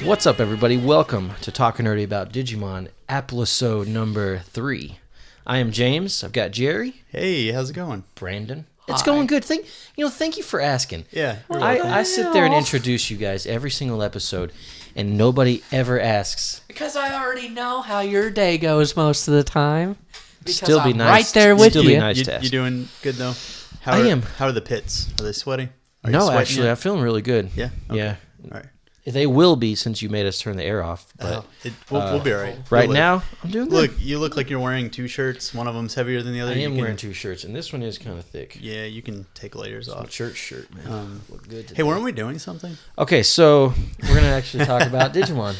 What's up, everybody? Welcome to Talking Nerdy about Digimon Applisode number 3. I am James. I've got Jerry. Hey, how's it going? Brandon. It's going good. Thank you for asking. Yeah. I sit there and introduce you guys every single episode, and nobody ever asks. Because I already know how your day goes most of the time. Because Still be I'm nice. right there with Still you. be nice to ask. You doing good though? I am. How are the pits? Are they sweaty? Are you No, sweating actually, yet? I'm feeling really good. Yeah. Okay. Yeah. All right. They will be since you made us turn the air off. But We'll be all right. right We'll now, I'm doing good. Look, you look like you're wearing two shirts. One of them's heavier than the other. I am wearing two shirts, and this one is kind of thick. Yeah, you can take layers off. Shirt, man. Look good today. Hey, weren't we doing something? Okay, so we're going to actually talk about Digimon.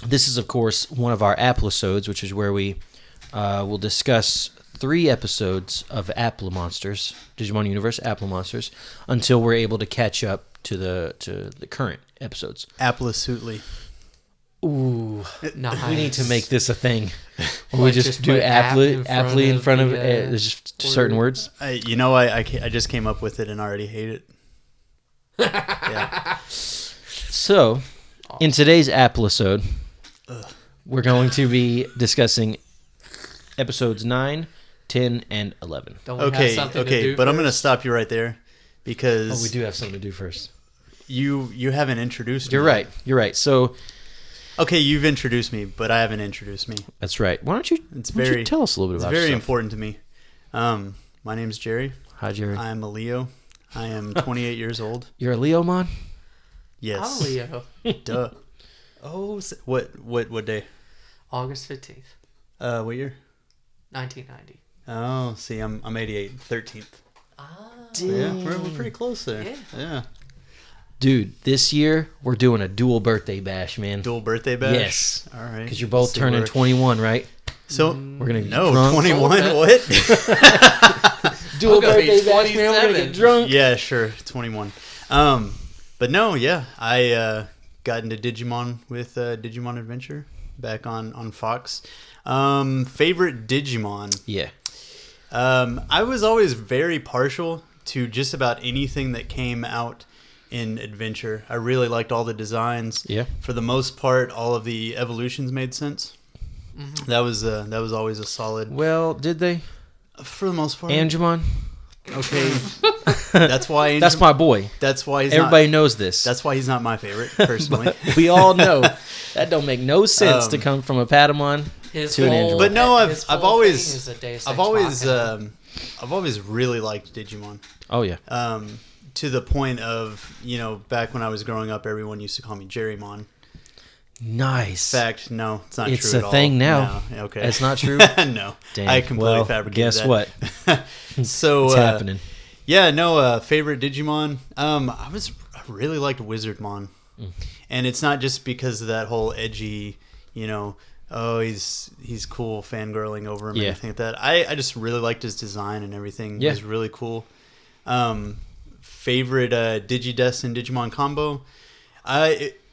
This is, of course, one of our Applisodes, which is where we will discuss 3 episodes of Monsters, Digimon Universe Monsters, until we're able to catch up to the current episodes. Applisode. Ooh, Nice. we need to make this a thing. Or we Like, just just do put aptly in front of the, there's just certain words. I just came up with it and I already hate it. Yeah. So, in today's Applisode, we're going to be discussing episodes 9, 10, and 11. Don't we have something to do but I'm going to first? stop you right there because Oh, we do have something to do first. you haven't introduced me. You're right. So, Okay, you've introduced me, but I haven't introduced me. that's right. Why don't you tell us a little bit It's about very yourself? important to me. My name's Jerry. Hi, Jerry. I'm a Leo. I am 28 years old. You're a Leomon? Yes. Oh, Leo. Duh. Oh, what day? August 15th, What year? 1990. Oh, see, I'm 88, 13th. Ah. Yeah, we're pretty close there. Yeah. Dude, this year, we're doing a dual birthday bash, man. Dual birthday bash? Yes. All right. Because you're both See turning where- 21, right? So, We're going to get no, drunk. 21, Okay. what? Dual I'm gonna be birthday bash, man. We're going to 27. get drunk. Yeah, sure, 21. But no, yeah, I got into Digimon with Digimon Adventure back on Fox. Favorite Digimon? Yeah. I was always very partial to just about anything that came out in Adventure. I really liked all the designs. Yeah. For the most part, all of the evolutions made sense. Mm-hmm. That was always a solid. Well, did they? For the most part. Angemon? Okay. That's why. That's my boy. That's why he's Everybody not, knows this. That's why he's not my favorite personally. We all know that don't make no sense to come from a Patamon His to an whole- Angel. But no, his I've whole always- thing is a Deus I've Ex always Machina. I've always really liked Digimon. Oh, yeah. To the point of, back when I was growing up, everyone used to call me Jerrymon. Nice. In fact, no, it's not It's true a at all. thing now. No, okay. It's not true? No. Dang. I completely Well, fabricated guess that. what? So It's happening. Yeah, no, favorite Digimon. I really liked Wizardmon. And it's not just because of that whole edgy, oh, he's cool fangirling over him and Yeah. everything like that. I just really liked his design and everything. Yeah. It was really cool. Favorite Digidest and Digimon combo.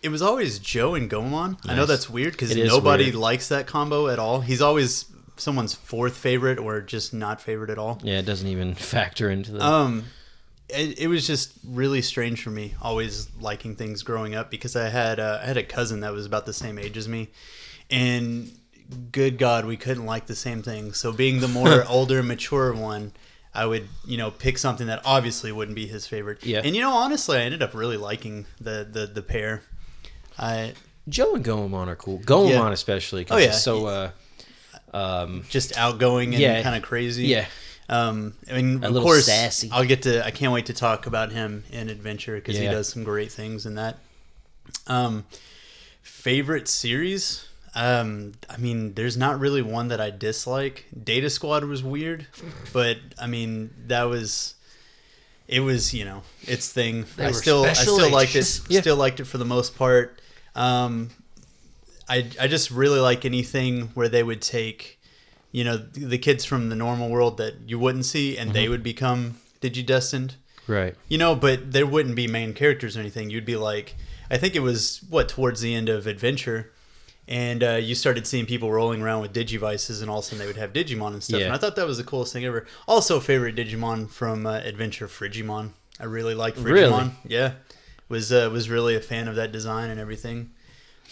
It was always Joe and Gomamon. I know Nice. that's weird because It is nobody weird. likes that combo at all. He's always someone's fourth favorite or just not favorite at all. Yeah, it doesn't even factor into the... It was just really strange for me, always liking things growing up because I had a cousin that was about the same age as me, and good God, we couldn't like the same thing. So being the more older, mature one, I would pick something that obviously wouldn't be his favorite. Yeah. And honestly, I ended up really liking the pair. Joe and Gomamon are cool. Gomamon Yeah. especially. 'Cause Oh, yeah. he's so... Just outgoing and Yeah. kind of crazy. yeah. I mean, A of little course, sassy. I can't wait to talk about him in Adventure because he Yeah. does some great things in that. Favorite series? I mean, there's not really one that I dislike. Data Squad was weird, but I mean, it was its thing. They I were still special liked it. ages. Yeah. Still liked it for the most part. I just really like anything where they would take, the kids from the normal world that you wouldn't see, and they would become Digidestined. Right. But there wouldn't be main characters or anything. You'd be like, I think it was towards the end of Adventure, and you started seeing people rolling around with Digivices, and all of a sudden they would have Digimon and stuff. Yeah. And I thought that was the coolest thing ever. Also, favorite Digimon from Adventure, Frigimon. I really liked Frigimon. Really? Yeah. was really a fan of that design and everything.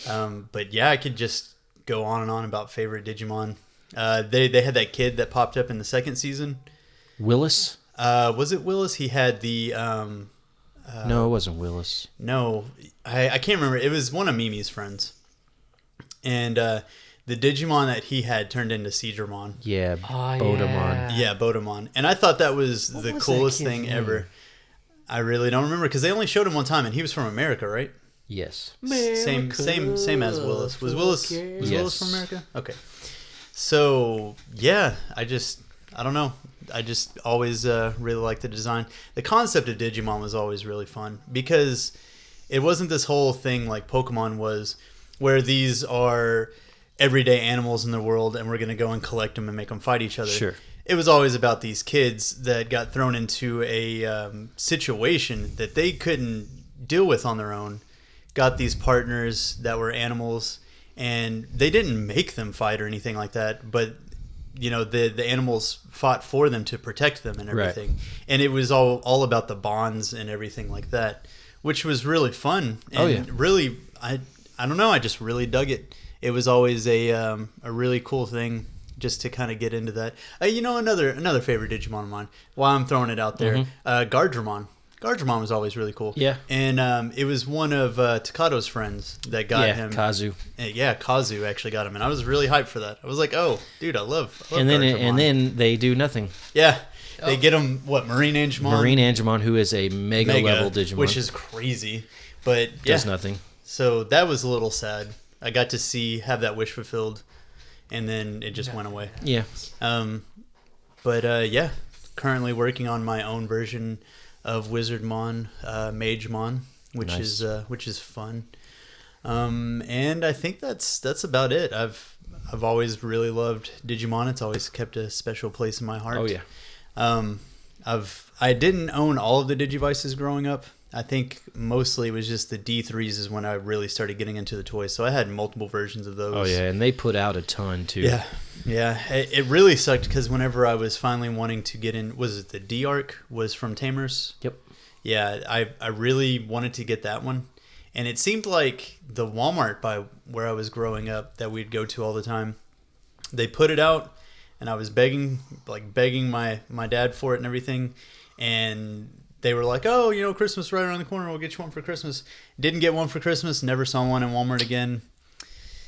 But yeah, I could just go on and on about favorite Digimon. They had that kid that popped up in the second season. Willis? Was it Willis? He had the No, it wasn't Willis. no, I can't remember. It was one of Mimi's friends, and the Digimon that he had turned into Seedramon. Yeah, Oh, Bodemon. Yeah, Bodemon. And I thought that was the was coolest that kid's thing name? ever. I really don't remember because they only showed him one time, and he was from America, right? Yes. Same as Willis. Was Willis Yes. Willis from America? Okay. So yeah, I don't know. I just always really liked the design. The concept of Digimon was always really fun because it wasn't this whole thing like Pokemon was, where these are everyday animals in the world and we're going to go and collect them and make them fight each other. Sure. It was always about these kids that got thrown into a situation that they couldn't deal with on their own. Got these partners that were animals, and they didn't make them fight or anything like that, but you know, the animals fought for them to protect them and everything. Right. And it was all about the bonds and everything like that, which was really fun. And really, I don't know, I just really dug it. It was always a really cool thing just to kind of get into that. You know, another favorite Digimon of mine, while I'm throwing it out there, Gardramon. Gardramon was always really cool. Yeah. And it was one of Takado's friends that got him. Kazu. Yeah, Kazu actually got him, and I was really hyped for that. I was like, "Oh, dude, I love and Gardramon." then they do nothing. Yeah, they get him Marine Angemon. Marine Angemon, who is a mega level Digimon, which is crazy, but does nothing. So that was a little sad. I got to have that wish fulfilled, and then it just went away. Yeah. But yeah, currently working on my own version of Wizardmon, Magemon, which is fun. And I think that's about it. I've always really loved Digimon. It's always kept a special place in my heart. Oh yeah. I didn't own all of the Digivices growing up. I think mostly it was just the D3s is when I really started getting into the toys. So I had multiple versions of those. Oh yeah, and they put out a ton too. Yeah. It really sucked because whenever I was finally wanting to get in, was it the D Arc was from Tamers? Yep. Yeah, I really wanted to get that one. And it seemed like the Walmart by where I was growing up that we'd go to all the time, they put it out and I was begging my dad for it and everything. And they were like, "Oh, you know, Christmas right around the corner. We'll get you one for Christmas." Didn't get one for Christmas. Never saw one in Walmart again.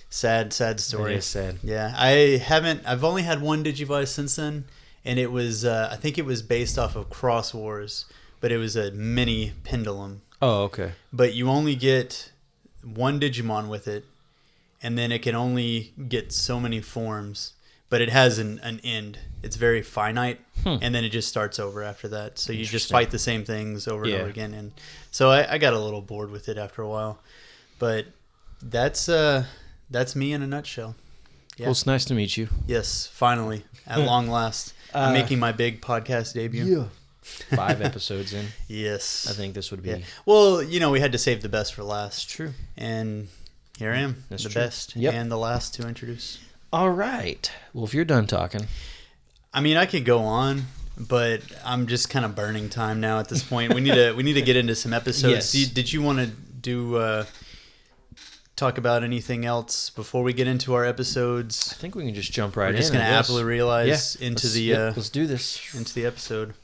Sad story. It is sad. Yeah, I've only had one Digivice since then, and it was I think it was based off of Cross Wars, but it was a mini pendulum. Oh, okay. But you only get one Digimon with it, and then it can only get so many forms. But it has an end. It's very finite, and then it just starts over after that. So you just fight the same things over and over again. And so I got a little bored with it after a while. But that's me in a nutshell. Yeah. Well, it's nice to meet you. Yes, finally, at long last. I'm making my big podcast debut. Yeah. 5 episodes in. Yes. I think this would be... Yeah. Well, you know, we had to save the best for last. It's true. And here I am, That's the true. best and the last to introduce. All right. Well, if you're done talking. I mean, I could go on, but I'm just kind of burning time now at this point. We need to get into some episodes. Yes. Did you want to talk about anything else before we get into our episodes? I think we can just jump right in. We're just going to aptly realize into let's do this. into the episode.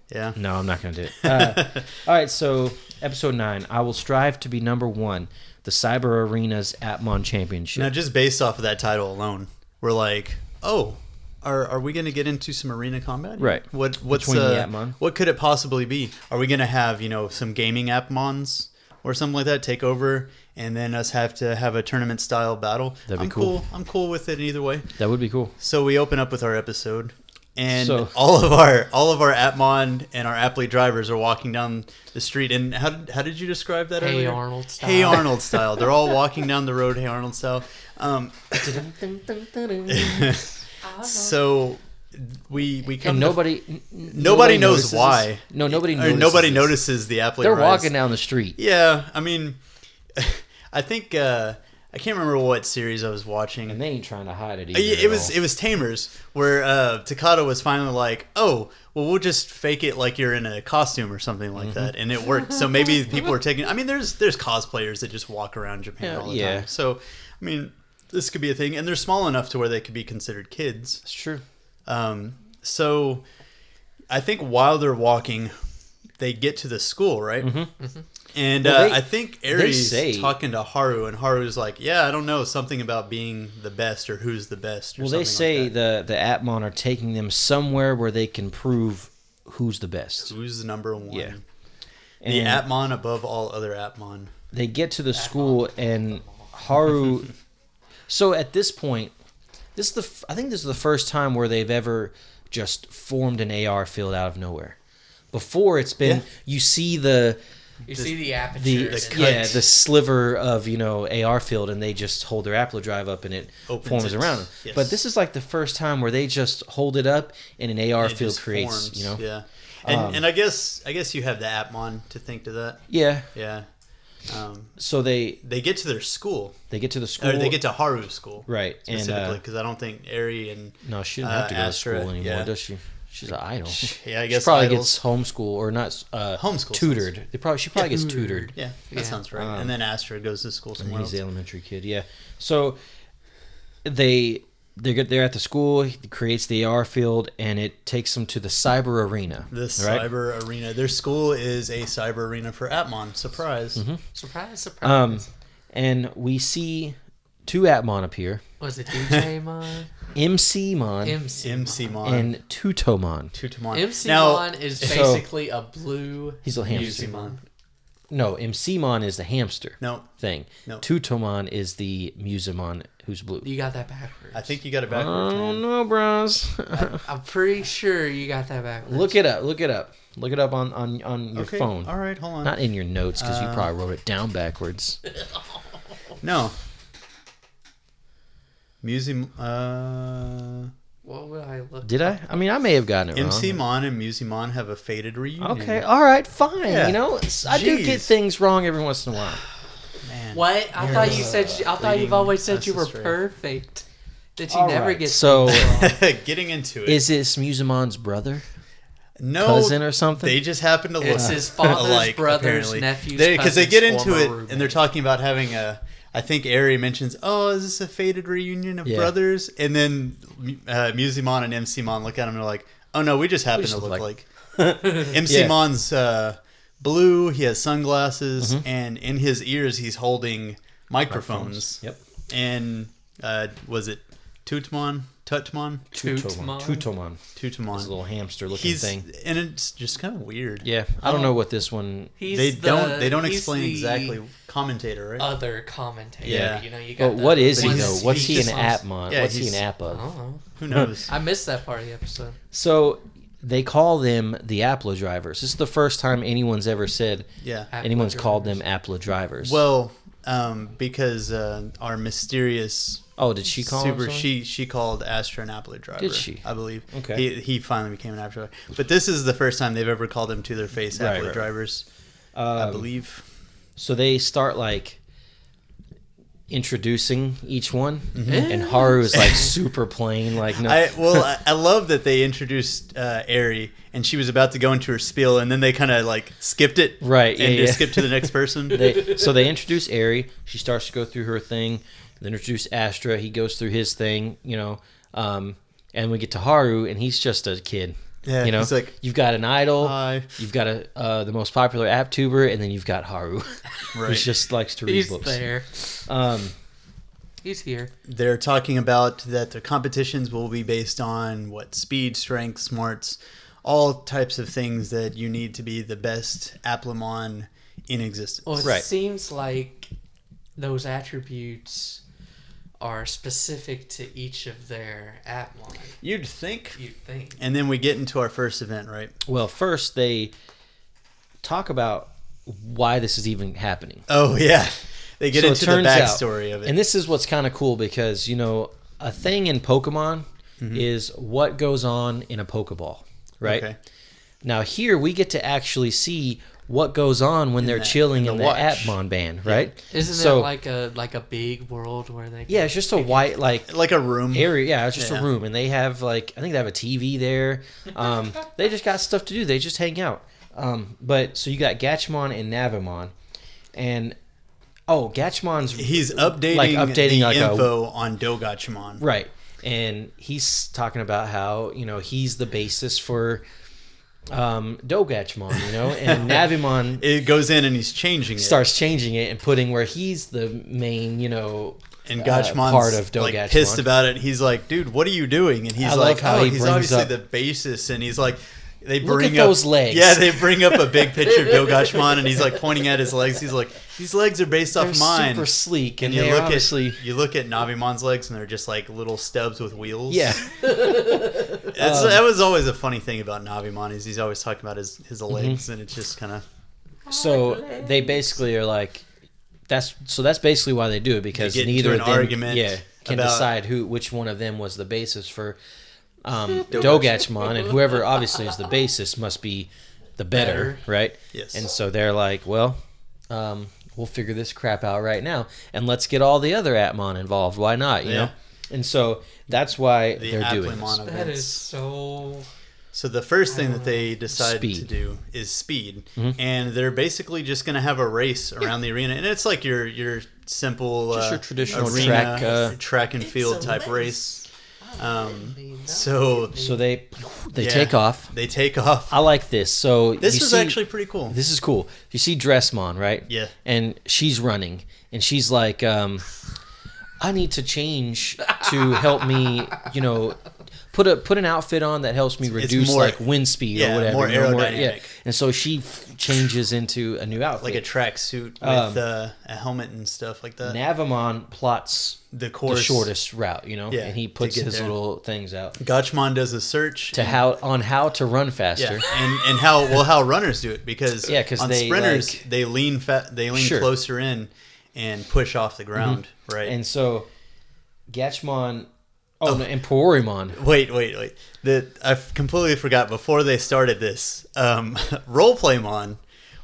Yeah. No, I'm not going to do it. All right, so episode 9. I will strive to be number 1. The Cyber Arena's Appmon Championship. Now, just based off of that title alone, we're like, oh, are we going to get into some arena combat? Right. What's Between the Appmon? What could it possibly be? Are we going to have, you know, some gaming Appmons or something like that take over, and then us have to have a tournament style battle? That'd be cool. I'm cool with it either way. That would be cool. So we open up with our episode. And all of our Appmon and our Apply drivers are walking down the street. And how did you describe that earlier? Hey Arnold style. Hey Arnold style. They're all walking down the road. Hey Arnold style. So we come. And nobody knows why. No, nobody notices. notices. Notices the Apply. They're rise. walking down the street. Yeah, I mean, I think I can't remember what series I was watching. And they ain't trying to hide it either. It was Tamers, where Takata was finally like, "Oh, well, we'll just fake it like you're in a costume or something like that," and it worked. So maybe people are taking. I mean, there's cosplayers that just walk around Japan all the time. So, I mean, this could be a thing, and they're small enough to where they could be considered kids. It's true. So, I think while they're walking, they get to the school, right? And I think Eri's talking to Haru, and Haru's like, "Yeah, I don't know, something about being the best or who's the best." Or well, they say like that. the Atmon are taking them somewhere where they can prove who's the best. Who's the number one? Yeah. The Atmon above all other Atmon. They get to the school, and Haru... So at this point, I think this is the first time where they've ever just formed an AR field out of nowhere. Before, it's been... You see the... You see the aperture. The sliver of, AR field, and they just hold their Applodrive up and it forms around them. Yes. But this is like the first time where they just hold it up and an AR field creates, forms. Yeah. And I guess you have the Atmon to think to that. Yeah. Yeah. So they get to their school. They get to the school. Or they get to Haru's school. Right. Specifically, because I don't think Eri and no, she didn't have to go Astra, to school anymore, does she? She's an idol. Yeah, I guess she probably idols. gets homeschool or not homeschool. Tutored. She probably gets tutored. Yeah, that sounds right. And then Astra goes to school somewhere else. He's the elementary kid. Yeah. So they're at the school. He creates the AR field, and it takes them to the cyber arena. Cyber arena. Their school is a cyber arena for Atmon. Surprise! Mm-hmm. Surprise! And we see two Atmon appear. Was it Digimon? MC-mon. MC-mon. And Tutomon. MC-mon is basically a blue... He's a hamster. No, MC-mon is the hamster thing. No. Tutomon is the Musamon who's blue. You got that backwards. I think you got it backwards. I don't know, bros. I'm pretty sure you got that backwards. Look it up. Look it up on your phone. All right, hold on. Not in your notes, because you probably wrote it down backwards. No. What would I look? Did I? I mean, I may have gotten it wrong. MC-mon and Musamon have a faded reunion. Okay, all right, fine. Yeah. I do get things wrong every once in a while. Man. What? I thought you said. I thought you've always said you were perfect. That you never get so wrong. Getting into it. Is this Musamon's brother? No, cousin or something? They just happen to look It's his father's alike, brother's apparently. nephew's Because they get into it roommate. and they're talking about having a. I think Eri mentions, "Oh, is this a faded reunion of brothers?" And then Musamon and MC-mon look at him and they're like, "Oh no, we just happen to look like." MC-mon's blue. He has sunglasses, and in his ears he's holding microphones. Yep. And was it Tutomon? Tutomon. This little hamster-looking thing. And it's just kind of weird. Yeah, I don't know what this one. They don't explain exactly. Commentator, right? Other commentator. Yeah. You got what is he one though? What's he an speaks- Atmon? Yeah, What's he he's- an app I of? don't know. Who knows? I missed that part of the episode. So they call them the Applodrivers. This is the first time anyone's ever said anyone's called them Applodrivers. Well, because our mysterious did she call him she called Astra an Applodriver. Did she? I believe. Okay. He finally became an Applodriver. But this is the first time they've ever called him to their face Applodrivers. I believe. So they start introducing each one, and Haru is super plain. I love that they introduced Eri, and she was about to go into her spiel, and then they kind of skipped it, right? And just skipped to the next person. So they introduce Eri. She starts to go through her thing. Then introduce Astra. He goes through his thing, and we get to Haru, and he's just a kid. Yeah, he's like, you've got an idol, hi. You've got the most popular app tuber, and then you've got Haru, who just likes to read books. He's there. He's here. They're talking about that the competitions will be based on speed, strength, smarts, all types of things that you need to be the best Applemon in existence. Well, it seems like those attributes are specific to each of their Applemon. You'd think. You'd And then we get into our first event, right? Well, first they talk about why this is even happening. Oh, yeah. They get into the backstory of it. And this is what's kind of cool because, a thing in Pokemon is what goes on in a Pokeball, right? Okay. Now here we get to actually see what goes on when they're chilling in the watch. Atmon band, right? Isn't So- it like a big world where they? Yeah, it's just a white like a room area. Yeah, it's just Yeah. a room, and they have I think they have a TV there. They just got stuff to do. They just hang out. But so you got Gatchmon and Navimon, and Gatchmon's he's updating, updating the like info on Dogachmon. right, and he's talking about how he's the basis for Dogachmon, and Navimon It goes in and he's changing it. starts changing it and putting where he's the main, And Gachmon's part of like Dogachmon. pissed about it. He's like, dude, what are you doing? And he's I like, love how he he's brings obviously up- the basis. And he's like, they Look bring at up those legs. Yeah, they bring up a big picture of Dogachmon, and he's like pointing at his legs. He's like, these legs are based They're off mine. super sleek, and you they're look obviously at Navimon's legs, and they're just like little stubs with wheels. yeah. That was always a funny thing about Navimon is he's always talking about his Mm-hmm. legs, and it's just kind of So they basically are like, that's basically why they do it, because They get neither into of an them argument can about- decide which one of them was the basis for Dogachmon, and whoever obviously is the basis must be the better, right? Yes. And so they're like, well, we'll figure this crap out right now, and let's get all the other Atmon involved. Why not? You know. And so that's why the they're doing this. Applimon That events. is so. So the first thing that they decide Speed. to do is speed, Mm-hmm. and they're basically just going to have a race around the arena, and it's like your simple, Just your traditional arena, track, track and field type race. So So they yeah, take off. They take off. I like this. So This you was see- actually pretty cool. This is cool. You see Dressmon, right? Yeah. And she's running, and she's like, I need to change to help me, put an outfit on that helps me reduce more- like wind speed yeah, or whatever. more aerodynamic. Yeah. And so she changes into a new outfit. Like a track suit with a helmet and stuff like that. Navimon plots The the course. shortest route, Yeah, and he to puts get his there. little things out Gachmon does a search to how to run faster. Yeah, and how runners do it because Yeah, 'cause on they, sprinters like- they lean Sure. closer in and push off the ground, right? And so Gatchmon, no, and Porimon. Wait. I completely forgot before they started this. Roleplaymon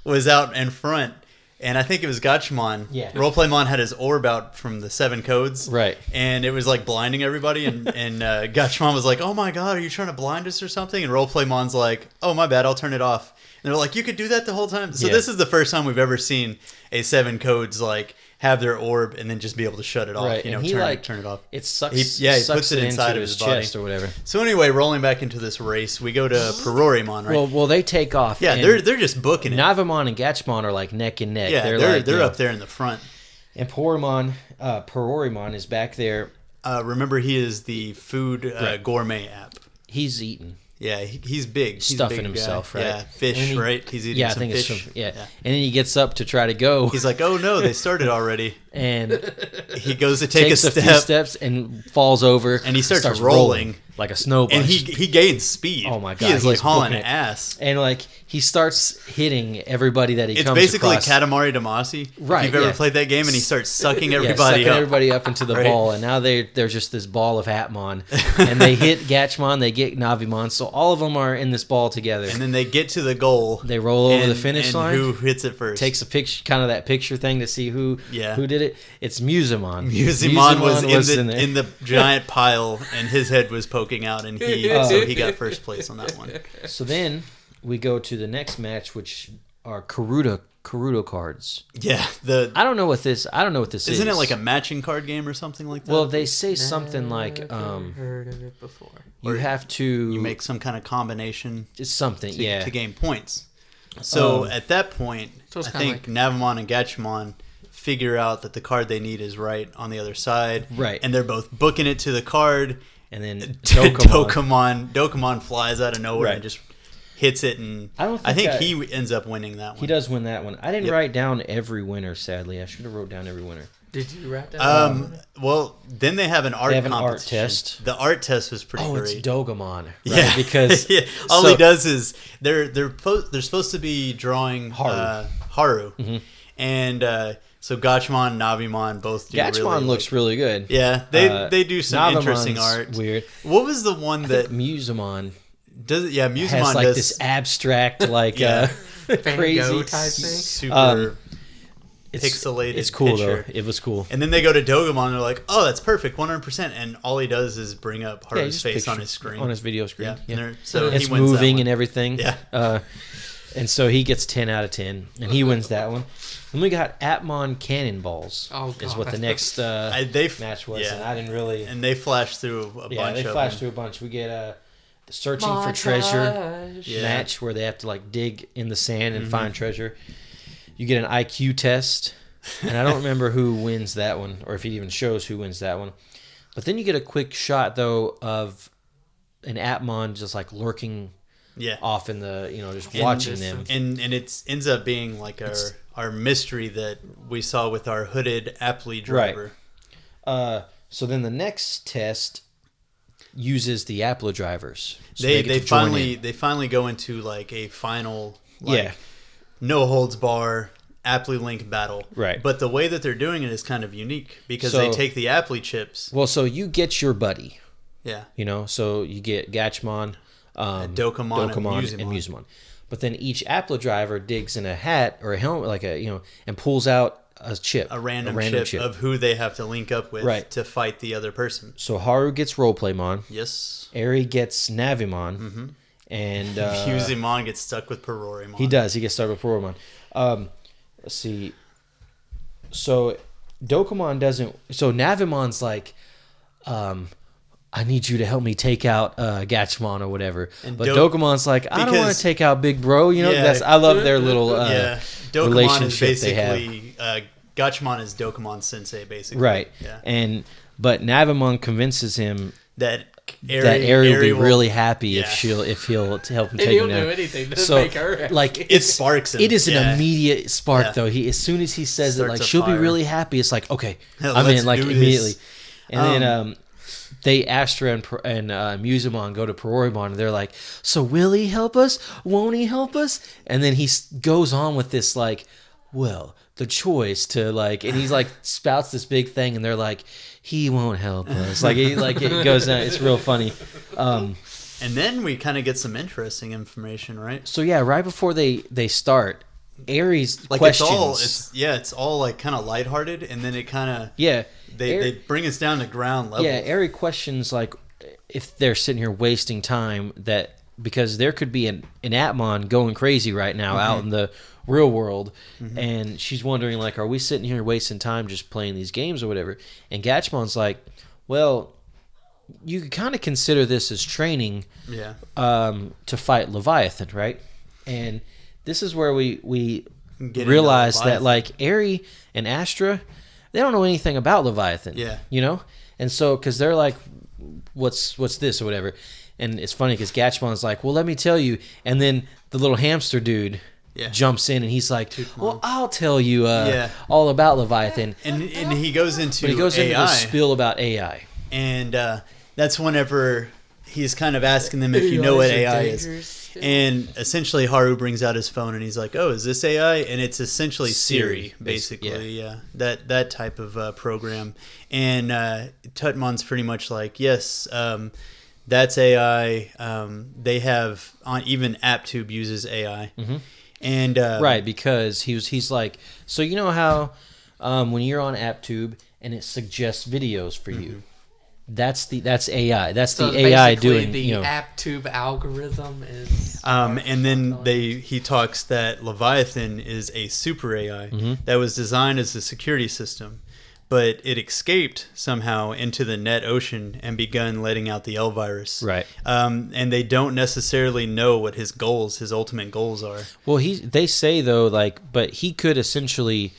was out in front, and I think it was Gachmon. Yeah. Roleplaymon had his orb out from the 7 codes. Right. And it was like blinding everybody, and Gachmon was like, "Oh my god, are you trying to blind us or something?" And Roleplaymon's like, "Oh my bad, I'll turn it off." And they're like, "You could do that the whole time." So Yeah. this is the first time we've ever seen a 7 codes like have their orb and then just be able to shut it off. Right. And he turn it off. It sucks. He sucks puts it inside into of his body. chest or whatever. So anyway, rolling back into this race, we go to Perorimon, right? Well, they take off. yeah, and they're just booking it. Navimon and Gatchmon are like neck and neck. Yeah, they're up there in the front. And Perorimon is back there. Remember, he is the food gourmet app. He's eating. Yeah, he's big. He's a Stuffing big guy. himself, right? Yeah, fish, And he- right? He's eating Yeah, I some think fish. it's yeah. And then he gets up to try to go, He's like, "Oh no, they started already." and He goes to take takes a a few step, steps and falls over, And he starts rolling. like a snowball. and he gains speed. Oh my God, he is like he's hauling booking it. ass. and like he starts hitting everybody that he It's comes basically across. Katamari Damacy. Right, If you've ever yeah. played that game, and he starts sucking Yeah, everybody sucking up. everybody up into the Right. ball, and now they're just this ball of Hatmon, and they hit Gatchmon, they get Navimon, so all of them are in this ball together. And then they get to the goal. They roll over and- the finish and line. Who hits it first? Takes a picture, kind of that picture thing to see who did it. It's Musimon. Musimon was in there. in the giant pile, and his head was poking out, and so he got first place on that one. So then we go to the next match, which are Karuto cards. Yeah, I don't know what this is. isn't it like a matching card game or something like that? Well, they say something like Never heard of it before. you have to you make some kind of combination it's something, to gain points. So at that point, So it's I kinda think Navimon and Gatchmon figure out that the card they need is right on the other side. Right. And they're both booking it to the card. and then Dokkamon flies out of nowhere Right. and just hits it, and I think he ends up winning that one. he does win that one. I didn't Yep. write down every winner. Sadly, I should have wrote down every winner. Did you wrap that? Well, then they have an art They have an art competition. test. The art test was pretty Oh, great. it's Dogamon, right? Yeah, Because yeah. All so- he does is they're supposed to be drawing Haru, and so Gachmon and Navimon both do. Gatchmon really, looks really good. Yeah, they do some Navimon's interesting art. Weird. What was the one that Musimon does it? Yeah, Musimon has like does. this abstract, like Yeah. Van crazy. Gogh type thing. super It's pixelated. It's cool picture. though. It was cool. And then they go to Dogomon and they're like, "Oh, that's perfect, 100%." And all he does is bring up Yeah, Haru's just face on picture- his screen. on his video screen. Yeah. Yeah. And so It's he wins that moving one. and everything. Yeah. And so he gets 10 out of 10, and he wins that one. Then we got Atmon Cannonballs. Oh, is what the God. next match was, and I didn't really. And they flash through a Yeah, bunch they of flashed them. through a bunch. We get the searching for treasure Montage. Yeah. match where they have to like dig in the sand and Mm-hmm. find treasure. You get an IQ test, and I don't remember who wins that one, or if it even shows who wins that one. But then you get a quick shot though of an Atmon just like lurking Yeah. off in the just And watching them. And it ends up being like our mystery that we saw with our hooded Apply driver. So then the next test uses the Applo drivers. So They get to join in. finally go into like a final like Yeah. no holds bar Apply Link battle. Right. But the way that they're doing it is kind of unique because So- they take the Apply chips. Well, so you get your buddy, Yeah. so you get Gatchmon, Dokomon and Musemon. But then each Applo driver digs in a hat or a helmet, like and pulls out a chip, A random chip of who they have to link up with Right. to fight the other person. So Haru gets Roleplaymon, Yes. Eri gets Navimon, and Fuzimon gets stuck with Perorimon. he does. He gets started with Poromon. Let's see. So Dokomon doesn't. So Navimon's like, I need you to help me take out Gatchmon or whatever. And But Dokomon's like, I don't want because- to take out Big Bro. Yeah. That's I love their little Yeah. Dokomon is relationship they have. basically Gachmon is Dokomon sensei basically. Right. Yeah. But Navimon convinces him That that Eri will be will- really happy yeah. if he'll to help him And take he'll him down. do anything to So make her happy. like It sparks him. It is an Yeah. immediate spark Yeah. though. He as soon as he says it, Starts like a she'll be fire. really happy. It's like okay, I'm Let's in like do this. immediately. And then they Astra and Musemon go to Perorimon and they're like, so will he help us? Won't he help us? And then he goes on with this like, well, the choice to like, and he's like spouts this big thing and they're like, he won't help us. Like it goes down. It's real funny. And then we kind of get some interesting information, right? So yeah, right before they start, Aries Like questions. it's all like kind of lighthearted, and then it kind of Yeah, they bring us down to ground level. yeah. Aries questions like if they're sitting here wasting time that because there could be an Atmon going crazy right now out in the real world, and she's wondering like, are we sitting here wasting time just playing these games or whatever? And Gatchmon's like, well, you could kind of consider this as training. Yeah. To fight Leviathan, right? And this is where we Get into realize that Leviathan. like Eri and Astra, they don't know anything about Leviathan. Yeah. And so because they're like, what's this or whatever, and it's funny because Gatchmon's like, well, let me tell you, and then the little hamster dude. Yeah. Jumps in and he's like, Toothmon. well, I'll tell you Yeah. all about Leviathan. And he goes into But he goes into AI, the spiel about AI. and that's whenever he's kind of asking them if you know what AI is. And essentially, Haru brings out his phone and he's like, "Oh, is this AI?" And it's essentially Siri, basically. Yeah, that type of program. And Tutmon's pretty much like, "Yes, that's AI." They have even AppTube uses AI. And Right, because he's like, so you know how when you're on AppTube and it suggests videos for you, that's AI. That's So the AI basically doing the AppTube algorithm is. and then he talks that Leviathan is a super AI that was designed as a security system, but it escaped somehow into the net ocean and begun letting out the L virus. Right. And they don't necessarily know what his ultimate goals are. Well, they say though, like, but he could essentially,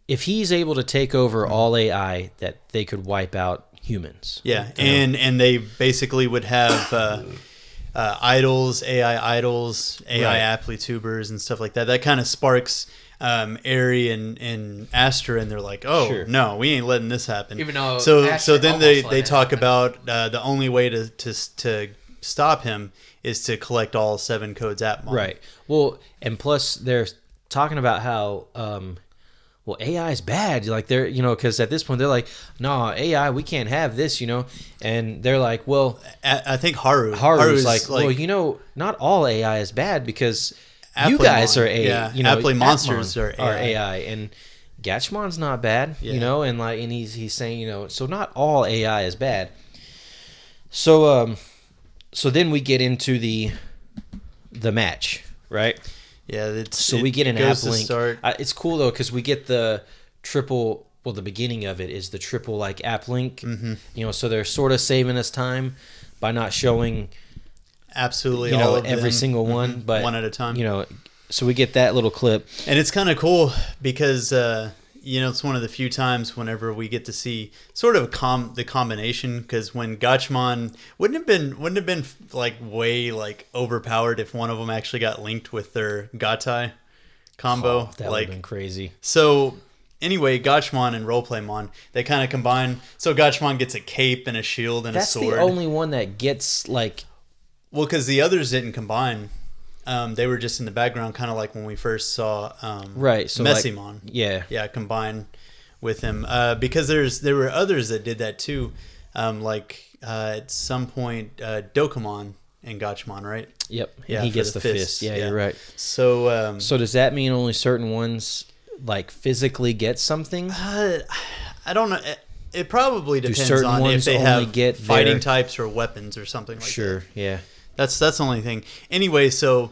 if he's able to take over all AI, that they could wipe out humans. Yeah, and they basically would have idols, AI idols, AI Apply-tubers and stuff like that. That kind of sparks Eri and Astra, and they're like, "Oh Sure. no, we ain't letting this happen." Even though so Astra then almost let they it talk happen. about the only way to stop him is to collect all 7 codes Atmon. Right. Well, and plus they're talking about how well, AI is bad. Like they're, because at this point they're like, no, AI, we can't have this, and they're like, well, I think Haru's Haru's like, well, not all AI is bad because you guys are Apply monsters are AI, and Gatchmon's not bad, Yeah. you know, and he's saying, you know, so not all AI is bad. So so then we get into the match, right? Yeah, We get an app link. Start. It's cool though because we get the triple. Well, the beginning of it is the triple like app link. Mm-hmm. You know, so they're sort of saving us time by not showing Absolutely, you know all of every them. single one, but one at a time. You know, so we get that little clip, and it's kind of cool because you know, it's one of the few times whenever we get to see sort of the combination. Because when Gachmon wouldn't have been like way like overpowered if one of them actually got linked with their Gatai combo. Oh, that would have been crazy. So anyway, Gachmon and Roleplaymon, they kind of combine. So Gachmon gets a cape and a shield and That's a sword. the only one that gets like. Well, because the others didn't combine. They were just in the background, kind of like when we first saw right. So Messimon. Like, yeah, combine with him. Because there were others that did that too. At some point, Dokomon and Gachmon, right? Yep. Yeah, he for gets the fist. Yeah, you're right. So so does that mean only certain ones like physically get something? I don't know. It probably depends certain on if ones they only have get fighting their- types or weapons or something like that. Sure. Yeah. That's the only thing. Anyway, so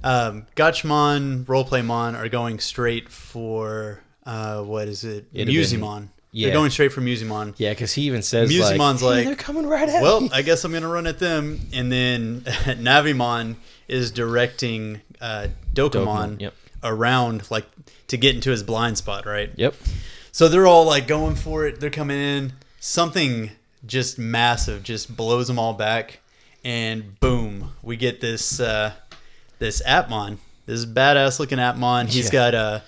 Gachmon, Roleplaymon are going straight for what is it? Musimon. Yeah. They're going straight for Musimon. Yeah, because he even says Musimon's like, like, hey, they're coming right at well, me. I guess I'm gonna run at them. And then Navimon is directing Dokomon Yep. around like to get into his blind spot, right? Yep. So they're all like going for it. They're coming in. Something just massive just blows them all back. And boom, we get this Appmon, this badass looking Appmon. He's got a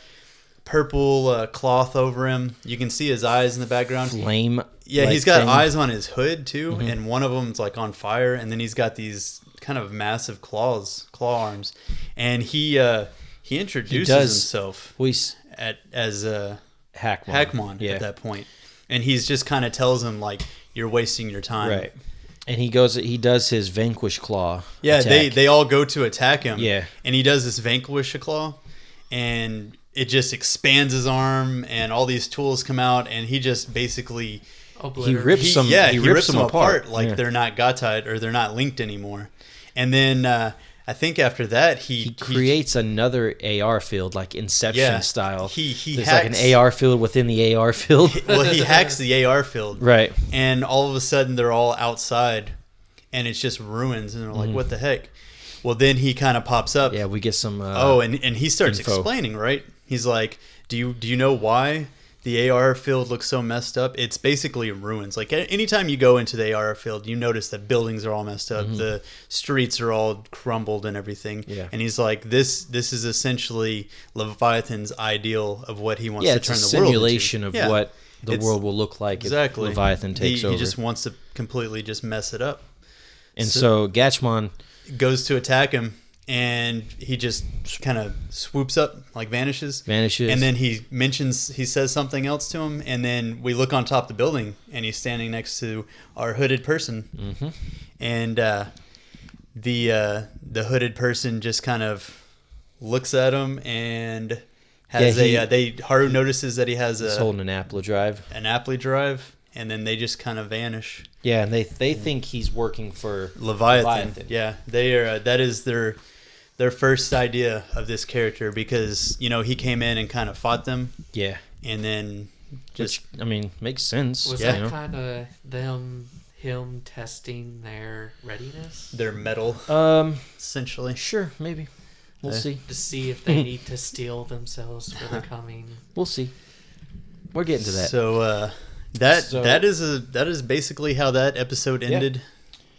purple cloth over him. You can see his eyes in the background. Flame. Yeah, like, he's got thing. eyes on his hood too, and one of them's like on fire. And then he's got these kind of massive claw arms, and he introduces himself as Hackmon Yeah. at that point, and he's just kind of tells him like, "You're wasting your time." Right. And he does his vanquish claw. Yeah, attack. they all go to attack him. Yeah. And he does this vanquish claw, and it just expands his arm, and all these tools come out, and he just basically he rips them. He rips them apart. like they're not Gotide or they're not linked anymore. And then I think after that he creates another AR field, like Inception style. He There's hacks, like an AR field within the AR field. well, he hacks the AR field, Right. and all of a sudden they're all outside, and it's just ruins, and they're like, "What the heck?" Well, then he kind of pops up. Yeah, we get some. And he starts info. explaining, right? He's like, "Do you know why the AR field looks so messed up? It's basically ruins. Like anytime you go into the AR field, you notice that buildings are all messed up, the streets are all crumbled and everything." Yeah. And he's like, "This is essentially Leviathan's ideal of what he wants to it's turn a the world into." simulation of what the It's- world will look like Exactly. if Leviathan takes over. He just wants to completely just mess it up. And so Gatchmon Goes to attack him, and he just kind of swoops up, like vanishes. And then he says something else to him, and then we look on top of the building, and he's standing next to our hooded person. Mm-hmm. And the hooded person just kind of looks at him and has Haru notices that he has he's holding an Applisode drive. an Apply drive, and then they just kind of vanish. Yeah, and they think he's working for Leviathan. Yeah, they are. That is their first idea of this character, because he came in and kind of fought them. Yeah, and then just makes sense. Was that kind of him testing their readiness? Their metal, essentially. Sure, maybe. We'll see. To see if they need to steel themselves for the coming. We'll see. We're getting to that. So that is basically how that episode ended.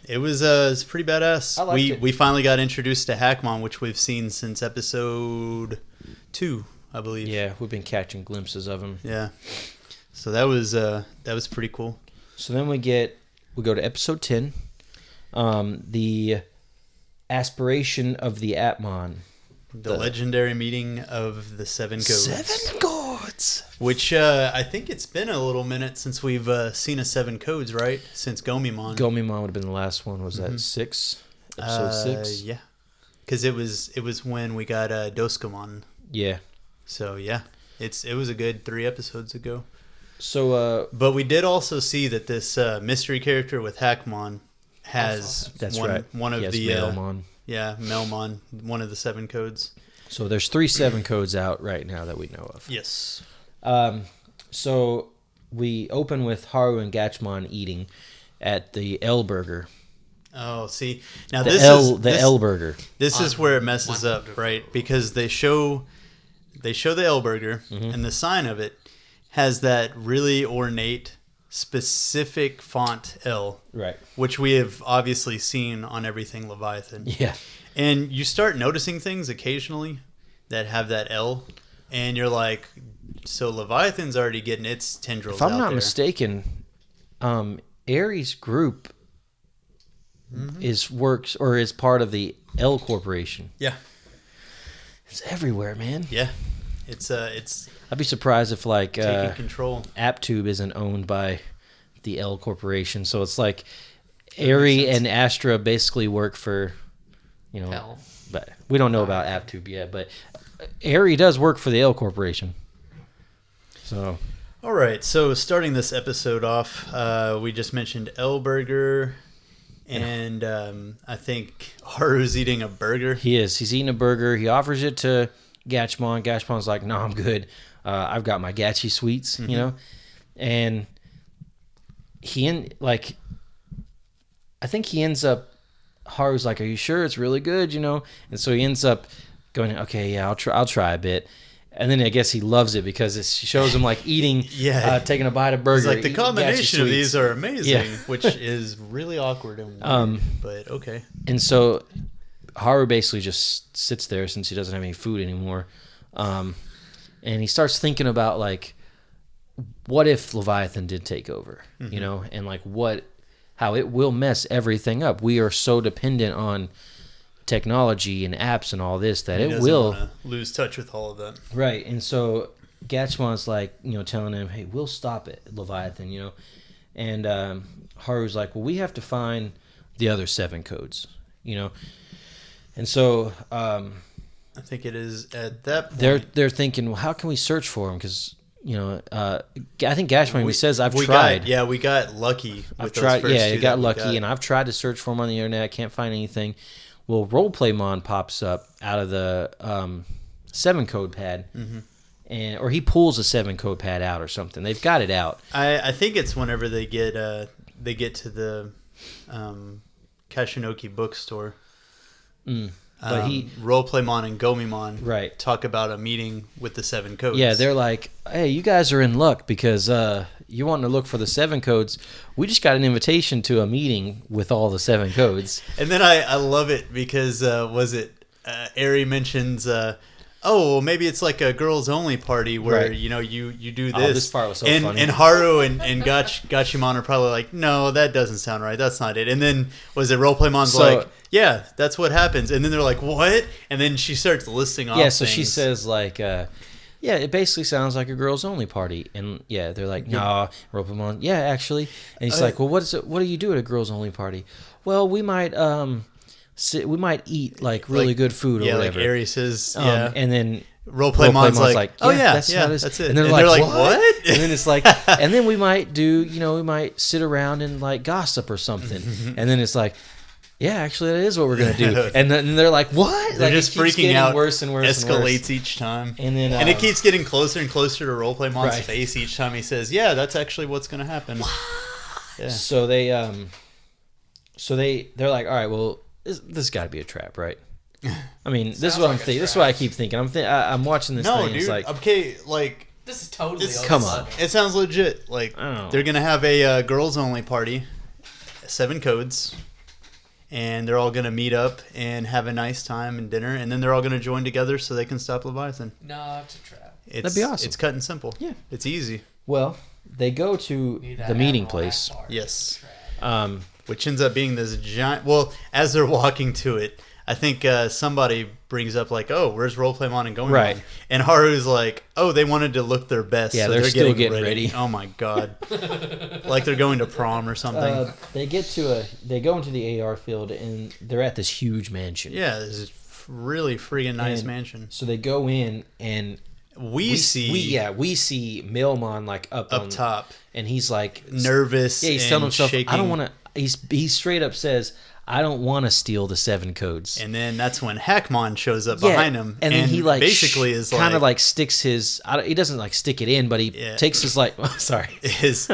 Yeah. It was pretty badass. I liked it. We finally got introduced to Hackmon, which we've seen since episode 2, I believe. Yeah, we've been catching glimpses of him. Yeah. So that was pretty cool. So then we go to episode 10. The aspiration of the Appmon. The legendary meeting of the 7 Gods. 7 Gods! Which I think it's been a little minute since we've seen a 7 Codes, right? Since Gomimon. Gomimon would have been the last one. Was that 6? Episode 6? Yeah. because it was when we got Doskamon. Yeah. So yeah, it was a good 3 episodes ago. So but we did also see that this mystery character with Hackmon has one of the Mailmon. Melmon, one of the 7 codes. So there's 3 7 codes out right now that we know of. Yes. So we open with Haru and Gatchmon eating at the L Burger. Oh, see, now The this L Burger. This is where it messes up, right? Because they show the L Burger, and the sign of it has that really ornate, specific font L, Right. which we have obviously seen on everything Leviathan. Yeah. And you start noticing things occasionally that have that L, and you're like, so Leviathan's already getting its tendrils If I'm out not there. mistaken, Ares Group is part of the L Corporation. Yeah. It's everywhere, man. Yeah. It's I'd be surprised if like taking control. AppTube isn't owned by the L Corporation. So it's like Aerie and Astra basically work for, L. but we don't know about AppTube yet. But Aerie does work for the L Corporation. So. All right, so starting this episode off, we just mentioned L Burger, and I think Haru's eating a burger. He is. He's eating a burger. He offers it to Gatchmon. Gatchmon's like, "No, I'm good. I've got my Gatchy sweets," and I think he ends up. Haru's like, "Are you sure it's really good?" And so he ends up going, "Okay, yeah, I'll try a bit." And then I guess he loves it because it shows him like eating, taking a bite of burger. He's like, the combination of these are amazing, Yeah. which is really awkward and weird, but okay. And so Haru basically just sits there since he doesn't have any food anymore. And he starts thinking about like, what if Leviathan did take over, and like how it will mess everything up. We are so dependent on technology and apps and all this that it will lose touch with all of that. Right. And so Gatchmon's like, telling him, "Hey, we'll stop it, Leviathan," and Haru's like, "Well, we have to find the other 7 codes," and so I think it is at that point they're thinking, well, how can we search for him? Because I think Gatchmon says, "I've we tried. we got lucky. I've tried. Yeah, you got lucky, and I've tried to search for him on the internet. I can't find anything." Well, Roleplaymon pops up out of the 7 code pad, or he pulls a 7 code pad out or something. They've got it out. I think it's whenever they get to the Kashinoki bookstore. But Roleplaymon and Gomimon talk about a meeting with the 7 codes. Yeah, they're like, "Hey, you guys are in luck because you want to look for the 7 codes. We just got an invitation to a meeting with all the 7 codes." And then I love it because Eri mentions, well, maybe it's like a girls only party where you do this. Oh, this part was so funny. And Haru and Gachimon are probably like, "No, that doesn't sound right. That's not it." And then Roleplaymon's like, "Yeah, that's what happens." And then they're like, "What?" And then she starts listing off. Yeah, so things. she says like, "Yeah, it basically sounds like a girls only party." And yeah, they're like, "No, Roleplamon, yeah, actually." And he's like, "Well, what do you do at a girls only party?" "Well, we might we might eat like really good food or whatever." Like Aries says, and then Roleplaymon's like, "Oh yeah, that's it." And they're like, "What?" And then it's like, and then we might we might sit around and like gossip or something. And then it's like, "Yeah, actually, that is what we're gonna do." And then they're like, "What?" They're like, just freaking out. Worse and worse. Escalates and worse. each time, and then it keeps getting closer and closer to Roleplaymon's face each time he says, "Yeah, that's actually what's gonna happen." Yeah. So they're like, "All right, well, this got to be a trap, right?" I mean, this is what I'm thinking. This is what I keep thinking. I'm watching this thing. No, dude. It's like, okay, like this is totally. Come on. It sounds legit. Like they're gonna have a girls only party, 7 codes. And they're all going to meet up and have a nice time and dinner. And then they're all going to join together so they can stop Leviathan. No, it's a trap. That'd be awesome. It's cut and simple. Yeah. It's easy. Well, they go to the meeting place. Yes. Which ends up being this giant... Well, as they're walking to it, I think somebody brings up like, "Oh, where's Roleplamon and Gomimon?" Right. And Haru's like, "Oh, they wanted to look their best, Yeah, so they're still getting ready." Oh my god. Like they're going to prom or something. They go into the AR field and they're at this huge mansion. Yeah, this is really friggin' nice And mansion. So they go in, and We see see Milmon like up top, and he's like nervous. Yeah, he's and telling himself, shaking. "I don't want to." He straight up says, "I don't want to steal the 7 codes." And then that's when Hackmon shows up behind him, and then he like basically is kind of like like sticks his. He doesn't like stick it in, but he takes his like sorry his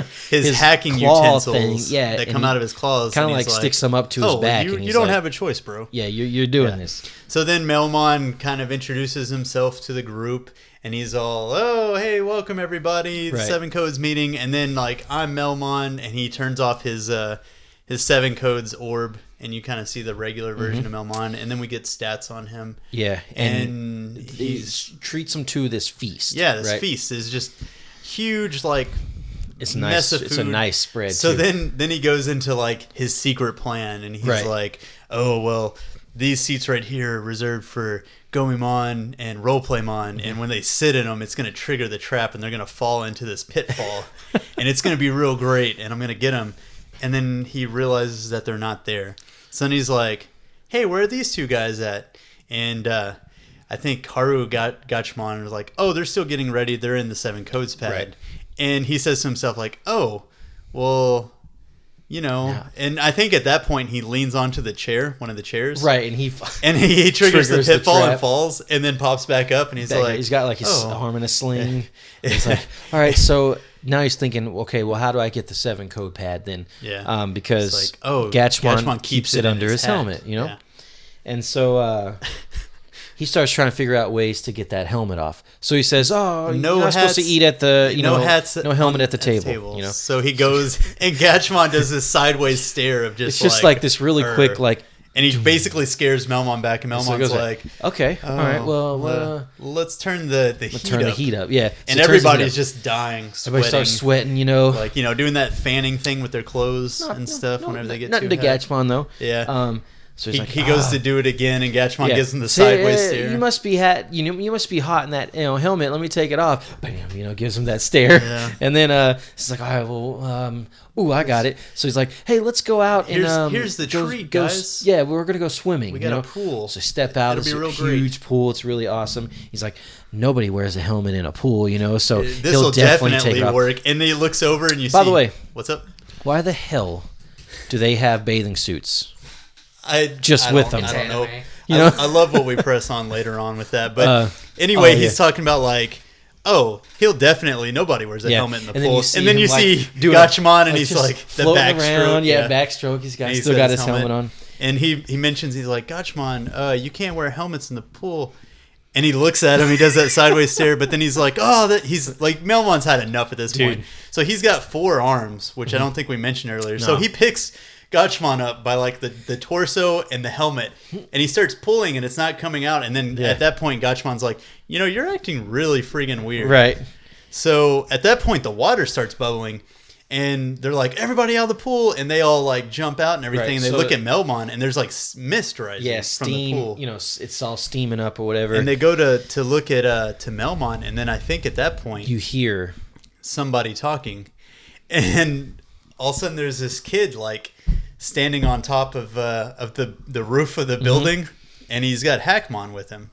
hacking claw utensils thing, that come out of his claws, kind of and like he's sticks them up to his back. You and he's don't like, have a choice, bro. Yeah, you're doing this. So then Melmon kind of introduces himself to the group, and he's all, "Oh, hey, welcome everybody, the Right. 7 Codes meeting." And then like, "I'm Melmon," and he turns off his 7 Codes orb, and you kind of see the regular version of Melmon, and then we get stats on him. Yeah, And he treats him to this feast. this right? feast is just huge, like It's mess nice. of It's a food. nice spread. So too. then he goes into like his secret plan, and he's Right. like, "Oh well, these seats right here are reserved for Gomimon and Roleplaymon, and when they sit in them, it's going to trigger the trap, and they're going to fall into this pitfall, and it's going to be real great, and I'm going to get them." And then he realizes that they're not there. So then he's like, "Hey, where are these 2 guys at?" And I think Haru Gachmon was like, "Oh, they're still getting ready. They're in the 7 Codes pad." Right. And he says to himself like, "Oh, well, you know." Yeah. And I think at that point he leans onto the chair, one of the chairs. Right, and he Triggers the Triggers the pitfall and trap. falls, and then pops back up, and he's like, he's got like his "Oh." arm in a sling. He's like, all right, so now he's thinking, okay, well, how do I get the 7 code pad then? Yeah. Because It's like, oh, Gatchmon keeps it in under his hat. helmet, you know? Yeah. And so he starts trying to figure out ways to get that helmet off. So he says, "Oh, No you're not supposed to hats- eat at the, no hats, no helmet at the table." You know, So he goes, and Gatchmon does this sideways stare of just it's just like this really quick, like, and he basically scares Melmon back, and so he Melmon's goes like, okay, all right, well, let's turn the heat turn up. the heat up, yeah. So And it turns the heat everybody's up. just dying, sweating. Everybody starts sweating, you know. Like, doing that fanning thing with their clothes and stuff whenever they get nothing too to hot. Gatchmon though. Yeah. So he's like, He goes to do it again, and Gatchmon yeah. gives him the Say, sideways stare. You must be hot. You must be hot in that helmet. Let me take it off. Bam, gives him that stare. Yeah. And then he's like, all right, well, I got it. So he's like, hey, let's go out and Here's the treat, guys. Yeah, we're gonna go swimming. We got a pool. So step out. It'll It's be a real great. huge pool. It's really awesome. He's like, nobody wears a helmet in a pool, So This he'll will definitely take it off. work. And then he looks over, and you see. By the way, what's up? why the hell do they have bathing suits? I with don't- them. I don't know. Anime. You know? I love what we press on later on with that. But anyway, oh, yeah. he's talking about like, oh, nobody wears a Yeah. helmet in the And then pool. you see and then him, you like, see doing Gachmon, and he's just like the floating backstroke. around. Yeah, backstroke. He's And he still said got his helmet on. And he mentions, he's like, Gachmon, you can't wear helmets in the pool. And he looks at him. He does that sideways stare. But then he's like, he's like, Melmon's had enough at this Dude. point. So he's got 4 arms, which I don't think we mentioned earlier. So No. he picks Gachmon up by like the torso and the helmet, and he starts pulling, and it's not coming out. And then at that point, Gachmon's like, you're acting really friggin' weird. Right. So at that point, the water starts bubbling, and they're like, everybody out of the pool, and they all like jump out and everything. Right, And they so look at Melmon, and there's like mist rising Yeah, from the steam. pool. It's all steaming up or whatever. And they go to look at to Melmon, and then I think at that point you hear somebody talking, and all of a sudden there's this kid like standing on top of the roof of the building, and he's got Hackmon with him,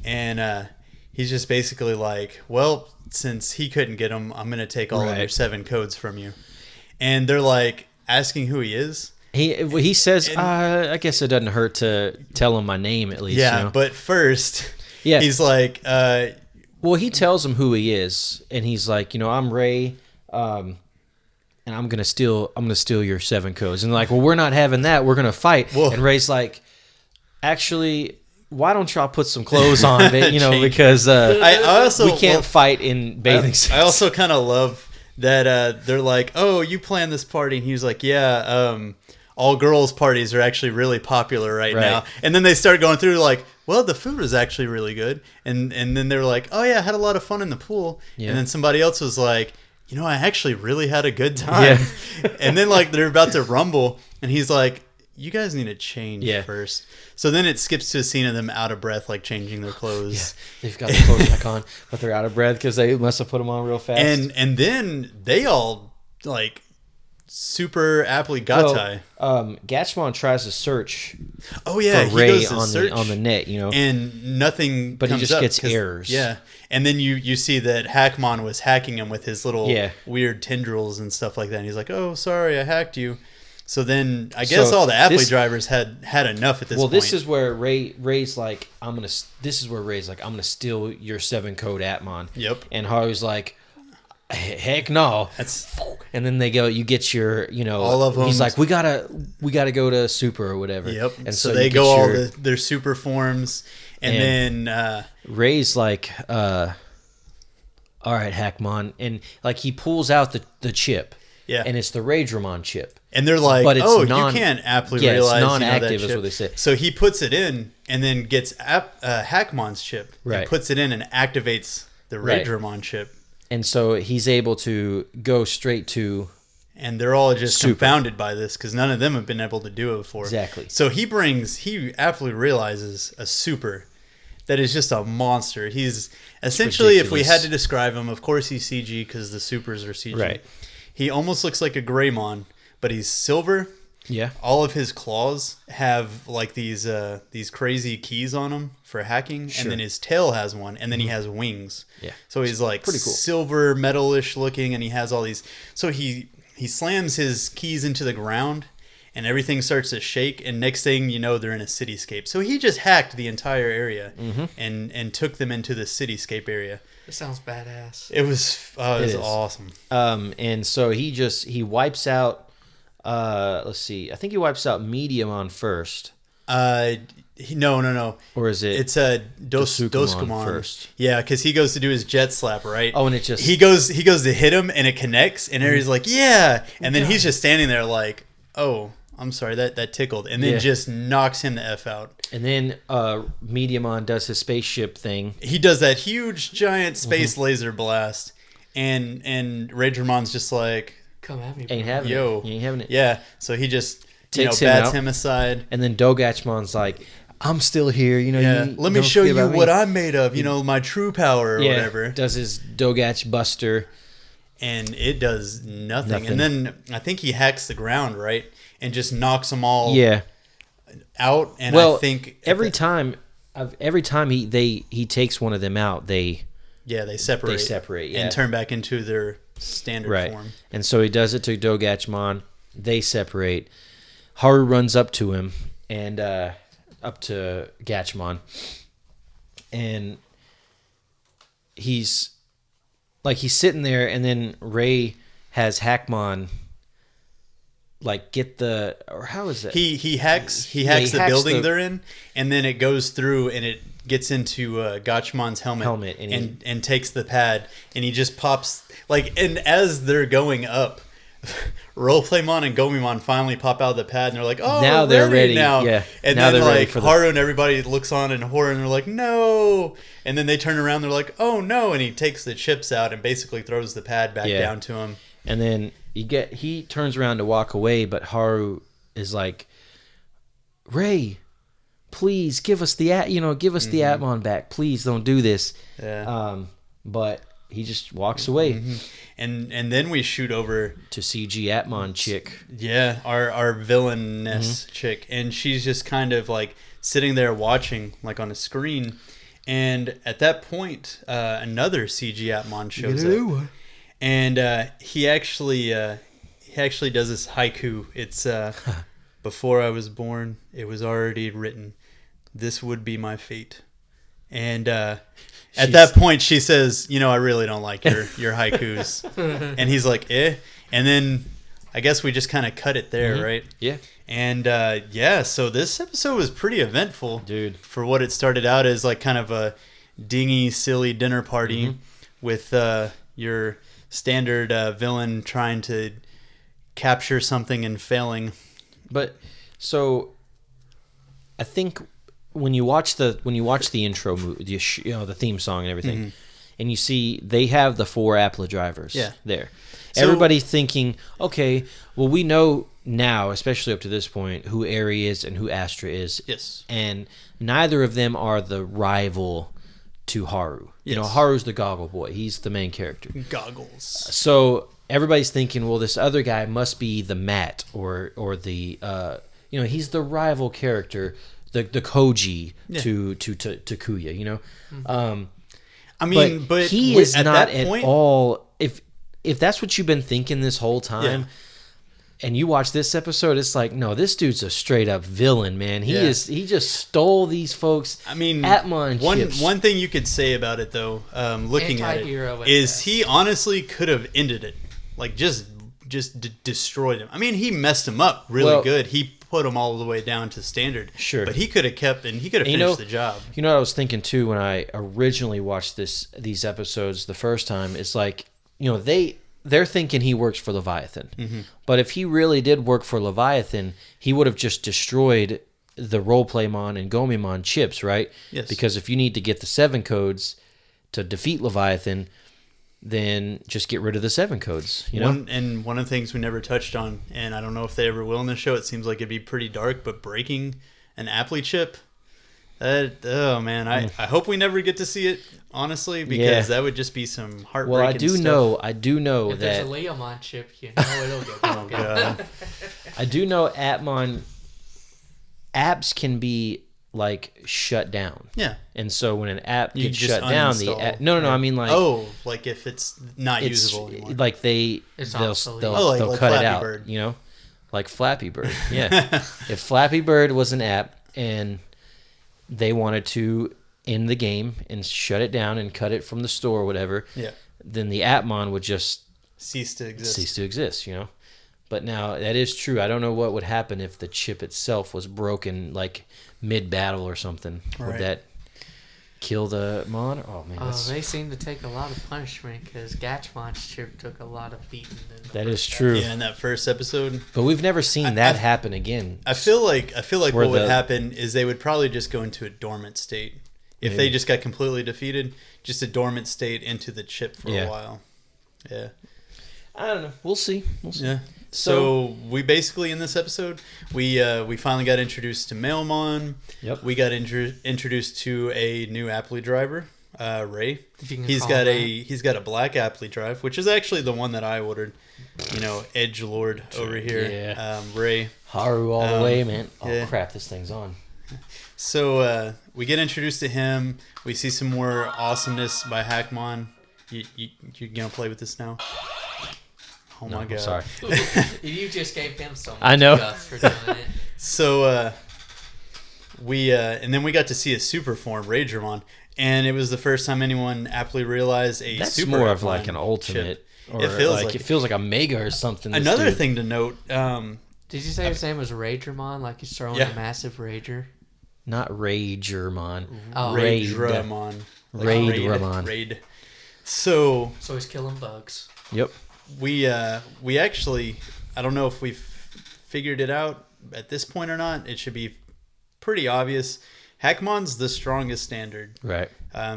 and he's just basically like, well, since he couldn't get him, I'm gonna take all of Right. your 7 codes from you. And they're like asking who he is. he says, And- I guess it doesn't hurt to tell him my name at least. Yeah, you know? but first, Yeah. he's like, Well, he tells him who he is, and he's like, I'm Ray, and I'm gonna steal your 7 codes. And like, well, we're not having that. We're gonna fight. Whoa. And Ray's like, actually, why don't y'all put some clothes on, Change. because I also we can't fight in bathing suits. I also kind of love that they're like, oh, you planned this party, and he was like, yeah, all girls parties are actually really popular right now. And then they start going through like, well, the food was actually really good, and then they're like, oh yeah, I had a lot of fun in the pool. Yeah. And then somebody else was like, I actually really had a good time. And then like they're about to rumble, and he's like, you guys need to change first. So then it skips to a scene of them out of breath, like changing their clothes. Yeah, they've got their clothes back on, but they're out of breath because they must have put them on real fast. And then they all like Super Appligatai. Gatchmon tries to search Oh yeah, for he Ray goes to on search the net, you know, and nothing. but he comes just up gets 'cause- errors. Yeah, and then you see that Hackmon was hacking him with his little Yeah. weird tendrils and stuff like that. And he's like, "Oh, sorry, I hacked you." So then I guess So all the Apply this- drivers had enough at this Well, point. this is where Ray's like, This is where Ray's like, I'm gonna steal your 7-code Atmon. Yep. And Haru's like, heck no. That's And then they go, you get your, you know, All of them. He's like, we gotta go to Super or whatever. yep. And so you they get go all your- their super forms, and then Ray's like, all right, Hackmon, and like he pulls out the chip. Yeah. And it's the Raydramon chip. and they're like, But it's "Oh, non- you can't aptly Yeah, it's realize non-active that is chip." what they say. So he puts it in, and then gets Hackmon's chip, Right. and puts it in, and activates the Right. Raydramon chip. And so he's able to go straight to And they're all just Super. confounded by this because none of them have been able to do it before. Exactly. So he aptly realizes a super that is just a monster. He's essentially, if we ridiculous. had to describe him, of course he's CG because the supers are CG. Right. He almost looks like a Greymon, but he's silver. yeah. All of his claws have like these crazy keys on them for hacking, Sure. and then his tail has one, and then he has wings. Yeah. So he's like pretty cool. silver metalish looking, and he has all these. So he slams his keys into the ground, and everything starts to shake. And next thing you know, they're in a cityscape. So he just hacked the entire area and took them into the cityscape area. It sounds badass. It was is. awesome. And so he wipes out. Let's see. I think he wipes out Mediumon first, No. or is it? It's a Dosukumon Dosukumon first. Yeah, because he goes to do his jet slap, right? Oh, and it just he goes to hit him, and it connects, and Aries like, yeah, and then he's just standing there like, oh, I'm sorry, that tickled, and then Yeah. just knocks him the f out. And then Mediumon does his spaceship thing. He does that huge giant space laser blast, and Raydramon's just like, Come at me, bro. Ain't having Yo. it. He ain't having it. yeah. So he just Takes him bats out. him aside. And then Dogachmon's like, I'm still here. You know. Yeah, let me don't show forget you about me." what I'm made of. You know, my true power or whatever. Does his Dogach Buster. And it does nothing. Nothing. And then I think he hacks the ground, right? And just knocks them all Yeah. out. And Well, I think every time he takes one of them out, they they separate. They separate, yeah. And turn back into their standard right. form. And so he does it to Dogachmon. They separate. Haru runs up to him and up to Gatchmon, and he's sitting there, and then Ray has Hackmon get the, or how is it? He hacks he the hacks building the- they're in, and then it goes through and it gets into Gachmon's helmet and and takes the pad, and he just pops and as they're going up, Roleplaymon and Gomimon finally pop out of the pad, and they're like, "Oh, Now they're ready, now." yeah. And Now then they're ready for the- Haru and everybody looks on in horror, and they're like, "No!" And then they turn around, they're like, "Oh no!" And he takes the chips out and basically throws the pad back Yeah. down to him. And then he turns around to walk away, but Haru is like, Ray, please give us the the Atmon back. Please don't do this. Yeah. But he just walks away And then we shoot over. to CG Atmon chick. Yeah, our villainess chick, and she's just kind of sitting there watching on a screen, and at that point, another CG Atmon shows up, and he actually does this haiku. It's before I was born, it was already written, this would be my fate, and at that point she says, I really don't like your haikus, and he's like, and then I guess we just kind of cut it there, right? Yeah. And so this episode was pretty eventful, Dude. for what it started out as kind of a dingy, silly dinner party with your standard villain trying to capture something and failing. But so I think when you watch the intro, the theme song and everything, and you see they have the 4 Appla drivers there. So- Everybody's thinking, okay, well, we know now, especially up to this point, who Eri is and who Astra is. Yes. And neither of them are the rival to Haru. Yes. Haru's the goggle boy. He's the main character. Goggles. So everybody's thinking, well, this other guy must be the Matt or the he's the rival character, the Koji to Takuya, I mean, but he is at not that at point, all. If that's what you've been thinking this whole time, and you watch this episode, it's like, no, this dude's a straight up villain, man. He just stole these folks. I mean, Atmon chips. one thing you could say about it though, looking at it, Anti-hero at is best. he honestly could have ended it, like just destroyed him. I mean, he messed him up really good. He put him all the way down to standard. Sure. But he could have kept and he could have finished the job. You know what I was thinking too when I originally watched these episodes the first time? It's like, they're thinking he works for Leviathan. Mm-hmm. But if he really did work for Leviathan, he would have just destroyed the Roleplaymon and Gomimon chips, right? Yes. Because if you need to get the 7 codes to defeat Leviathan, then just get rid of the 7 codes. And one of the things we never touched on, and I don't know if they ever will in the show, it seems like it'd be pretty dark, but breaking an Appli chip, oh man, I hope we never get to see it, honestly, because that would just be some heartbreaking Well, I do know If that there's a Leomon chip, it'll get broken. God. I do know apps can be like shut down. Yeah. And so when an app You gets just shut down, uninstall. no, I mean like like if it's not it's usable anymore. like It's they'll obsolete. they'll like cut it Flappy out, Bird. like Flappy Bird. Yeah. If Flappy Bird was an app and they wanted to end the game and shut it down and cut it from the store or whatever, then the Appmon would just cease to exist. But now that is true. I don't know what would happen if the chip itself was broken like mid-battle or something. Right. Would that kill the mon? Oh man, They seem to take a lot of punishment because Gatchmon's chip took a lot of beating. that is true. Yeah, in that first episode. But we've never seen that happen again. I feel like Where what would happen is they would probably just go into a dormant state. If they just got completely defeated, just a dormant state into the chip for a while. Yeah. I don't know. We'll see. Yeah. So we basically in this episode we finally got introduced to Mailmon. Yep. We got introduced to a new Appli driver, Ray. He's got a black Appli drive, which is actually the one that I ordered. Edgelord over here. Yeah. Ray. Haru all the way, man. Oh crap! This thing's on. So we get introduced to him. We see some more awesomeness by Hackmon. You gonna play with this now? Oh my god! Sorry. You just gave him so much I know. guff for doing it. So and then we got to see a super form, Ragermon, and it was the first time anyone aptly realized a That's super more of Appmon like an ultimate. chip. Or It feels like a mega or something. this Another dude. thing to note. Did you say his name was Ragermon? Like he's throwing a massive rager? Not Ragermon. Oh. Raidramon. Raidramon. Raid. So he's killing bugs. Yep. we actually, I don't know if we've figured it out at this point or not. It should be pretty obvious. Hackmon's the strongest standard. Right.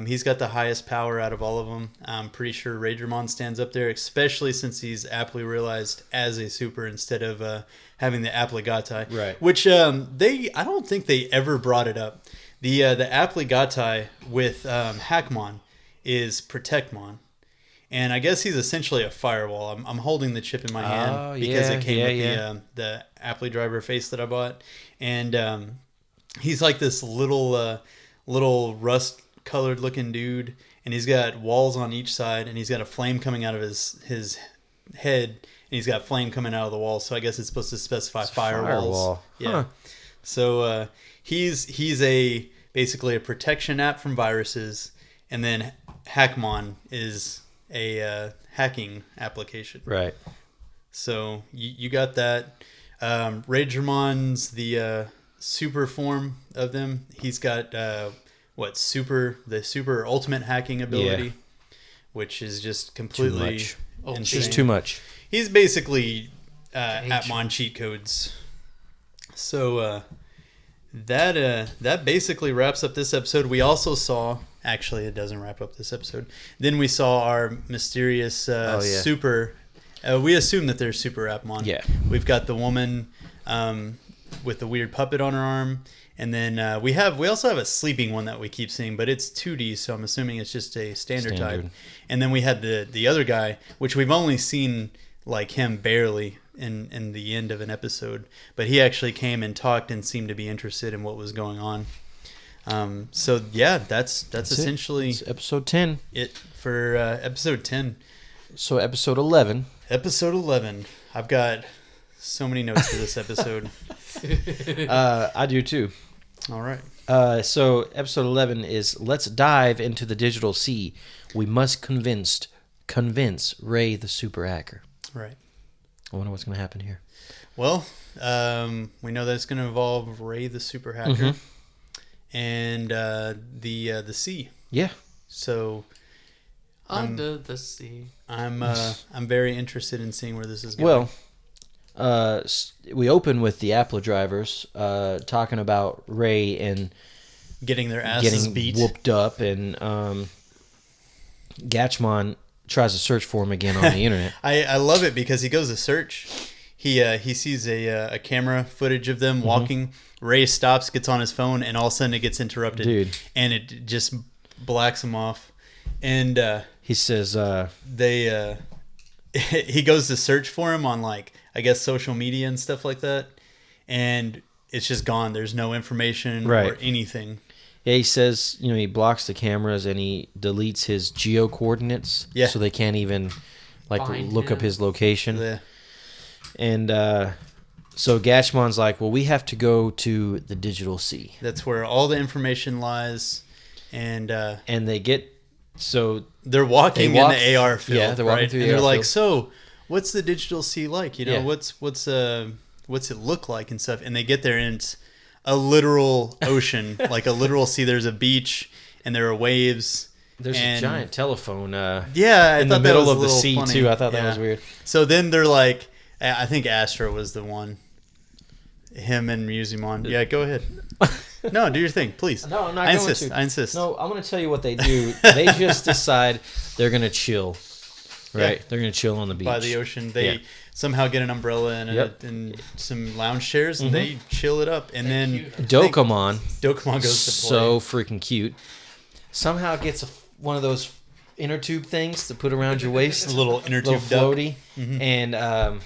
He's got the highest power out of all of them. I'm pretty sure Raidramon stands up there, especially since he's aptly realized as a super instead of having the Appligatai. Right. Which I don't think they ever brought it up. The Appligatai with Hackmon is Protectmon. And I guess he's essentially a firewall. I'm holding the chip in my hand because it came with the Appli driver face that I bought. And he's like this little rust-colored looking dude. And he's got walls on each side. And he's got a flame coming out of his head. And he's got flame coming out of the wall. So I guess it's supposed to specify firewalls. Firewall. Yeah. Huh. So he's basically a protection app from viruses. And then Hackmon is a hacking application. Right. So you got that. Ragermon's the super form of them. He's got the super ultimate hacking ability, which is just completely insane. Just too much. He's basically Appmon cheat codes. So that basically wraps up this episode. We also saw. Actually, it doesn't wrap up this episode. Then we saw our mysterious super. We assume that they're super Appmon. Yeah. We've got the woman with the weird puppet on her arm, And then we also have a sleeping one that we keep seeing, but it's 2D, so I'm assuming it's just a standard type. And then we had the other guy, which we've only seen like him barely in the end of an episode, but he actually came and talked and seemed to be interested in what was going on. So yeah, that's essentially It's episode 10. it for episode 10. So episode 11. Episode 11. I've got so many notes for this episode. I do too. All right. So episode 11 is let's dive into the digital sea. We must convince Ray the super hacker. Right. I wonder what's going to happen here. Well, we know that it's going to involve Ray the super hacker and the sea. Yeah. So Under the sea. I'm very interested in seeing where this is going. Well, we open with the Apple drivers talking about Ray and getting their asses getting beat. whooped up, and Gatchmon tries to search for him again on the internet. I love it because he goes to search. He sees a camera footage of them walking. Ray stops, gets on his phone, and all of a sudden it gets interrupted. Dude. And it just blacks him off. And He says, he goes to search for him on, like, I guess social media and stuff like that, and it's just gone. There's no information or anything. Yeah, he says, he blocks the cameras and he deletes his geo coordinates, so they can't even look up his location. Yeah. And so Gatchmon's like, well, we have to go to the digital sea. That's where all the information lies, and they get they're walking in the AR field. Yeah, they're walking through the and AR they're like, field. so what's the digital sea like? What's it look like and stuff? And they get there and it's a literal ocean, like a literal sea. There's a beach and there are waves. There's a giant telephone in the middle of the sea, funny. Too. I thought that was weird. So then they're like, I think Astro was the one. Him and Musimon. Yeah, go ahead. No, do your thing, please. No, I'm not I going insist. to. I insist. No, I'm going to tell you what they do. They just decide they're going to chill. Right? Yeah. They're going to chill on the beach. By the ocean. They somehow get an umbrella and some lounge chairs, and they chill it up. And then Dokemon goes to play. So freaking cute. Somehow gets one of those inner tube things to put around your waist. A little inner tube floaty. And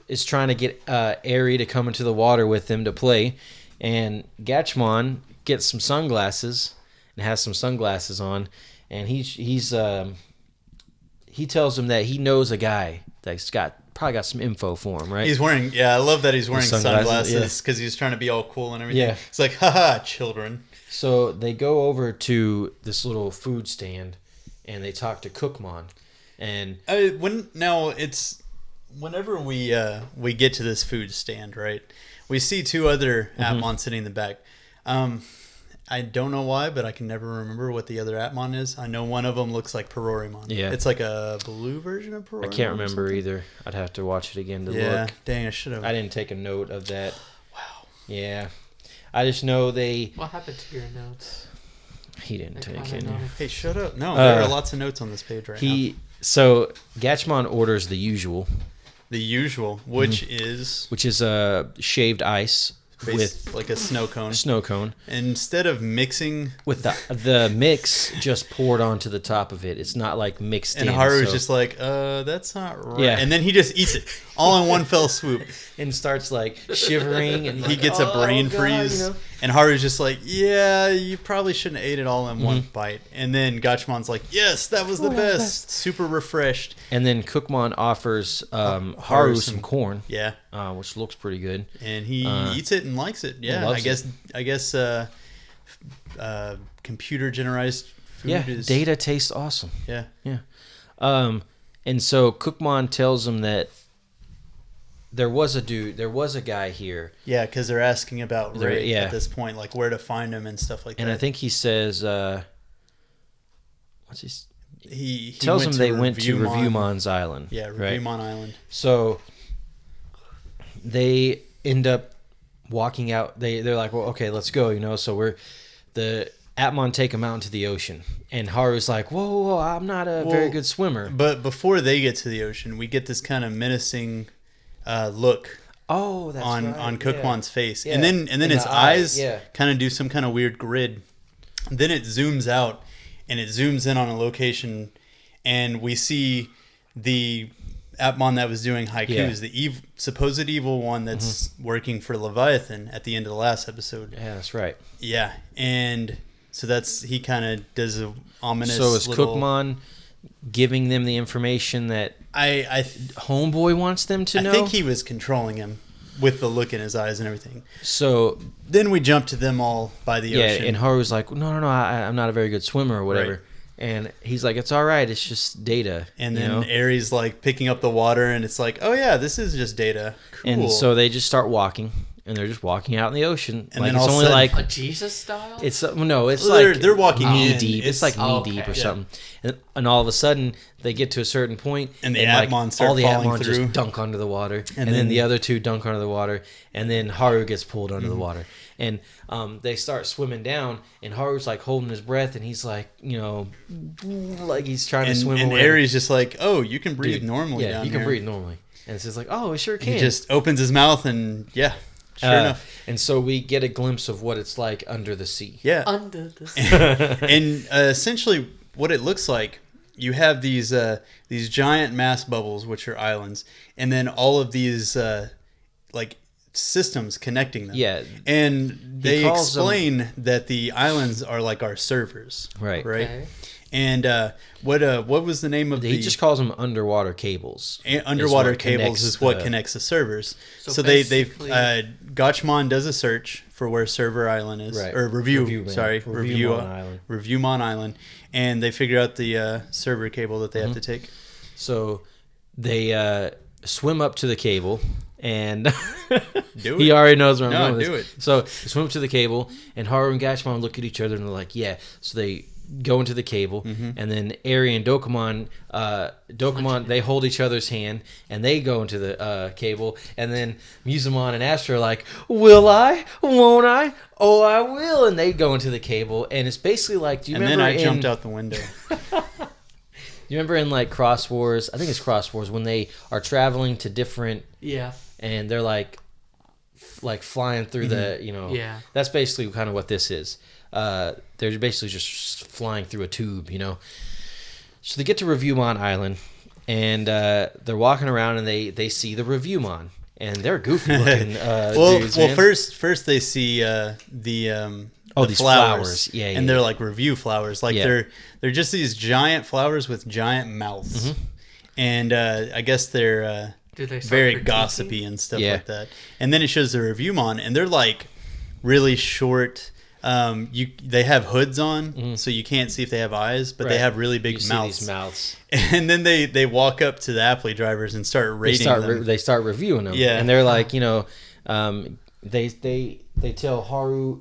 is trying to get Aerie to come into the water with them to play. And Gatchmon gets some sunglasses and has some sunglasses on, and he tells him that he knows a guy that's probably got some info for him, right? He's wearing, I love that he's wearing sunglasses because he's trying to be all cool and everything. Yeah. It's like, haha, children. So they go over to this little food stand, and they talk to Cookmon, and whenever we get to this food stand, right? We see two other Appmon sitting in the back. I don't know why, but I can never remember what the other Appmon is. I know one of them looks like Perorimon. Yeah. It's like a blue version of Perorimon. I can't remember either. I'd have to watch it again to look. Dang, I should have. I didn't take a note of that. Wow. Yeah. I just know they... What happened to your notes? He didn't take any. Hey, shut up. No, there are lots of notes on this page right now. So, Gatchmon orders the usual. The usual, which is shaved ice with like a snow cone. Instead of mixing with the mix just poured onto the top of it. It's not like mixed in. And Haru's just like, that's not right. Yeah. And then he just eats it all in one fell swoop and starts like shivering, and he gets a brain freeze. And Haru's just like, yeah, you probably shouldn't have ate it all in one bite. And then Gatchmon's like, yes, that was the best. Super refreshed. And then Cookmon offers Haru some corn. Yeah. Which looks pretty good. And he eats it and likes it. Yeah. I guess computer generalized food is... data tastes awesome. Yeah. Yeah. And so Cookmon tells him that there was a guy here. Yeah, because they're asking about Ray at this point, like where to find him and stuff like that. And I think he says, what's his? He tells him they went to Reviewmon's Island. Yeah, Reviewmon Island. So they end up walking out. They're like, well, okay, let's go. So the Appmon take him out into the ocean, and Haru's like, whoa, I'm not a very good swimmer. But before they get to the ocean, we get this kind of menacing look Oh, that's on right. on Cookmon's face, Yeah. and then In its the eye, eyes yeah. kind of do some kind of weird grid. Then it zooms out, and it zooms in on a location, and we see the Appmon that was doing haikus, Yeah. the supposed evil one that's working for Leviathan at the end of the last episode. Yeah, that's right. Yeah, and so he kind of does a ominous. So is little, Cookmon giving them the information that I Homeboy wants them to know? think he was controlling him with the look in his eyes and everything. So Then we jump to them all by the ocean. and Haru's like, no, I'm not a very good swimmer or whatever. Right. And he's like, it's all right, it's just data. And you then know? Ares like picking up the water, and it's like, oh yeah, this is just data. Cool. And so they just start walking, and they're just walking out in the ocean. And like then it's all of a only sudden- like A Jesus style? it's no, it's Well, like they're walking knee in. deep. It's It's- like knee okay. deep or Yeah. something. And all of a sudden they get to a certain point, And the like, Appmon start all the falling Appmon through. just dunk under the water, and then- then the other two dunk under the water, and then Haru gets pulled under Mm-hmm. the water, and they start swimming down, and Haru's like holding his breath, and he's like, like he's trying to swim and away. Ares just like, oh, you can breathe Dude, normally yeah, down you can here. breathe normally, and it's just like, oh, it sure can. He just opens his mouth, and yeah, sure enough. And so we get a glimpse of what it's like under the sea. Yeah. Under the sea. And essentially what it looks like, you have these giant mass bubbles, which are islands, and then all of these like systems connecting them. Yeah. And they calls them- explain that the islands are like our servers. Right. Right. Okay. And what was the name of He just calls them underwater cables. underwater what cables connects is what the- connects the servers. So So they basically- Gachmon does a search for where Server Island is, Right. or review. Reviewman. Sorry, review Reviewmon Island. Reviewmon Island, and they figure out the server cable that they have to take. So they swim up to the cable, and Do he it. already knows where I'm No, going with do this. it. So they swim up to the cable, and Haru and Gachmon look at each other, and they're like, yeah. So they go into the cable, and then Eri and Dokomon, they hold each other's hand, and they go into the cable, and then Musamon and Astra are like, will I? Won't I? Oh, I will. And they go into the cable, and it's basically like, do you And remember then I jumped out the window. You remember in like Cross Wars, I think it's Cross Wars, when they are traveling to different, Yeah. and they're like flying through the, Yeah. That's basically kind of what this is. They're basically just flying through a tube, So they get to Reviewmon Island, and they're walking around, and they see the Reviewmon, and they're goofy looking dudes. Well, man. first they see these flowers. Yeah, and they're like review flowers, like Yeah. they're just these giant flowers with giant mouths, Mm-hmm. and I guess they're Do they start very critiquing? gossipy and stuff Yeah. like that. And then it shows the Reviewmon, and they're like really short. They have hoods on, so you can't see if they have eyes, but they Right. have really big you see mouths. these mouths. And then they walk up to the Apply drivers and start rating them. They start reviewing them. Yeah. And they're like, they tell Haru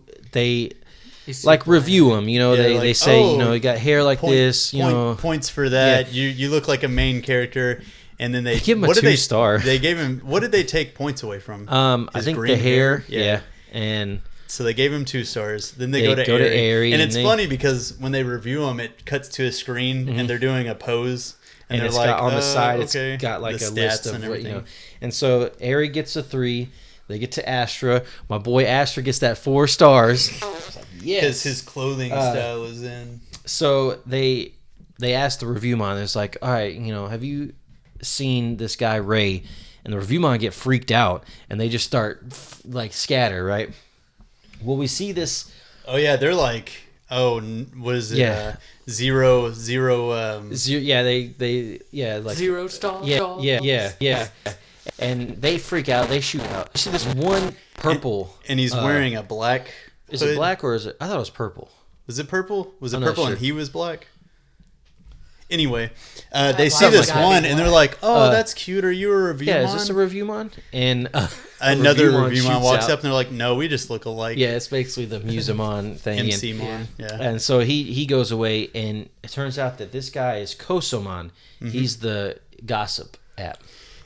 He's like super- review them. Yeah, they like, say, "Oh, you got hair like Point- this. points for that. You look like a main character. And then they give him a what did 2-star. They gave him. What did they take points away from? I His think the green hair. hair? Yeah. And So they gave him 2 stars. Then they They go to Aerie. and And it's they- funny because when they review them, it cuts to a screen and they're doing a pose. and they're it's like, got on the side, okay. it's got like The a list stats of and what, everything. And so Eri gets a 3. They get to Astra. My boy Astra gets that 4 stars. Yes. Because his clothing style is in. So they asked the Reviewmon. It's like, all right, have you seen this guy Ray? And the Reviewmon get freaked out, and they just start like scatter. Right. Well, we see this. Oh yeah, they're like, what is it? Yeah. Zero. Yeah, like 0 star. yeah. And they freak out. They shoot out. You see this one purple. And he's wearing a black. Is hood. it black or is it? I thought it was purple. Was it purple? Was it I'm not purple sure. and he was black? Anyway, they That see black this guy one be and they're black. like, "Oh, that's cute. Are you a Reviewmon?" Yeah, is this a Reviewmon? And Another Reviewmon Reviewmon shoots walks out. up and they're like, "No, we just look alike." Yeah, it's basically the Musamon thing. MC and, Mon. Yeah. and so he goes away, and it turns out that this guy is Kosomon. He's the gossip app.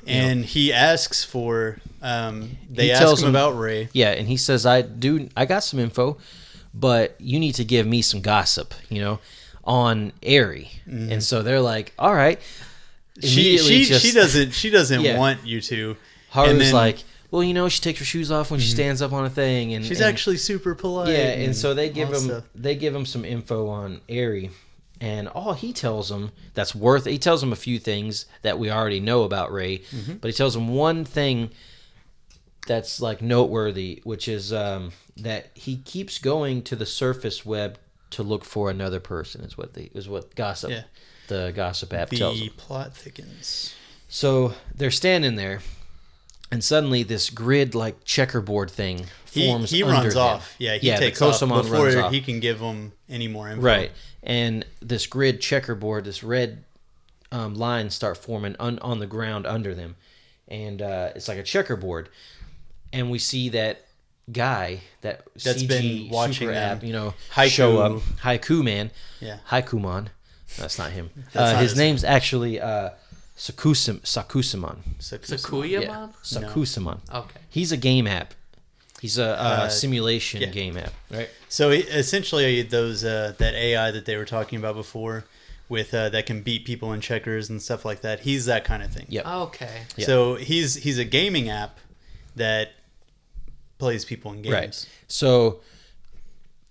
And he asks for. They He ask tells him him- about Ray. Yeah, and he says, I got some info, but you need to give me some gossip, on Eri. And so they're like, all right. She Immediately just- doesn't Yeah. want you to. Haru's And then- like, well, you know, she takes her shoes off when she stands up on a thing, and She's and, actually super polite. yeah. And so they give all him stuff. some info on Eri, and all he tells him he tells him a few things that we already know about Ray, but he tells him one thing that's like noteworthy, which is that he keeps going to the surface web to look for another person. Is what gossip. Yeah. The gossip app tells The him. plot thickens. So they're standing there, and suddenly this grid like checkerboard thing forms. He under runs them. off. Yeah, he takes the off Kosamon before runs off. he can give them any more info. Right, and this grid checkerboard, this red lines start forming on the ground under them, and it's like a checkerboard. And we see that guy, that's CG been watching super them. app, you know, Haiku. show up. Haiku Man. Yeah. Haikumon. That's not him. That's not his his name's actually Sakusamon. Sakuya Yeah. Mon? Sakusamon. Okay. He's a game app. He's a simulation yeah. game app, right? So essentially, those that AI that they were talking about before, with that can beat people in checkers and stuff like that. He's that kind of thing. Yep. Okay. Yeah. So he's a gaming app that plays people in games. Right. So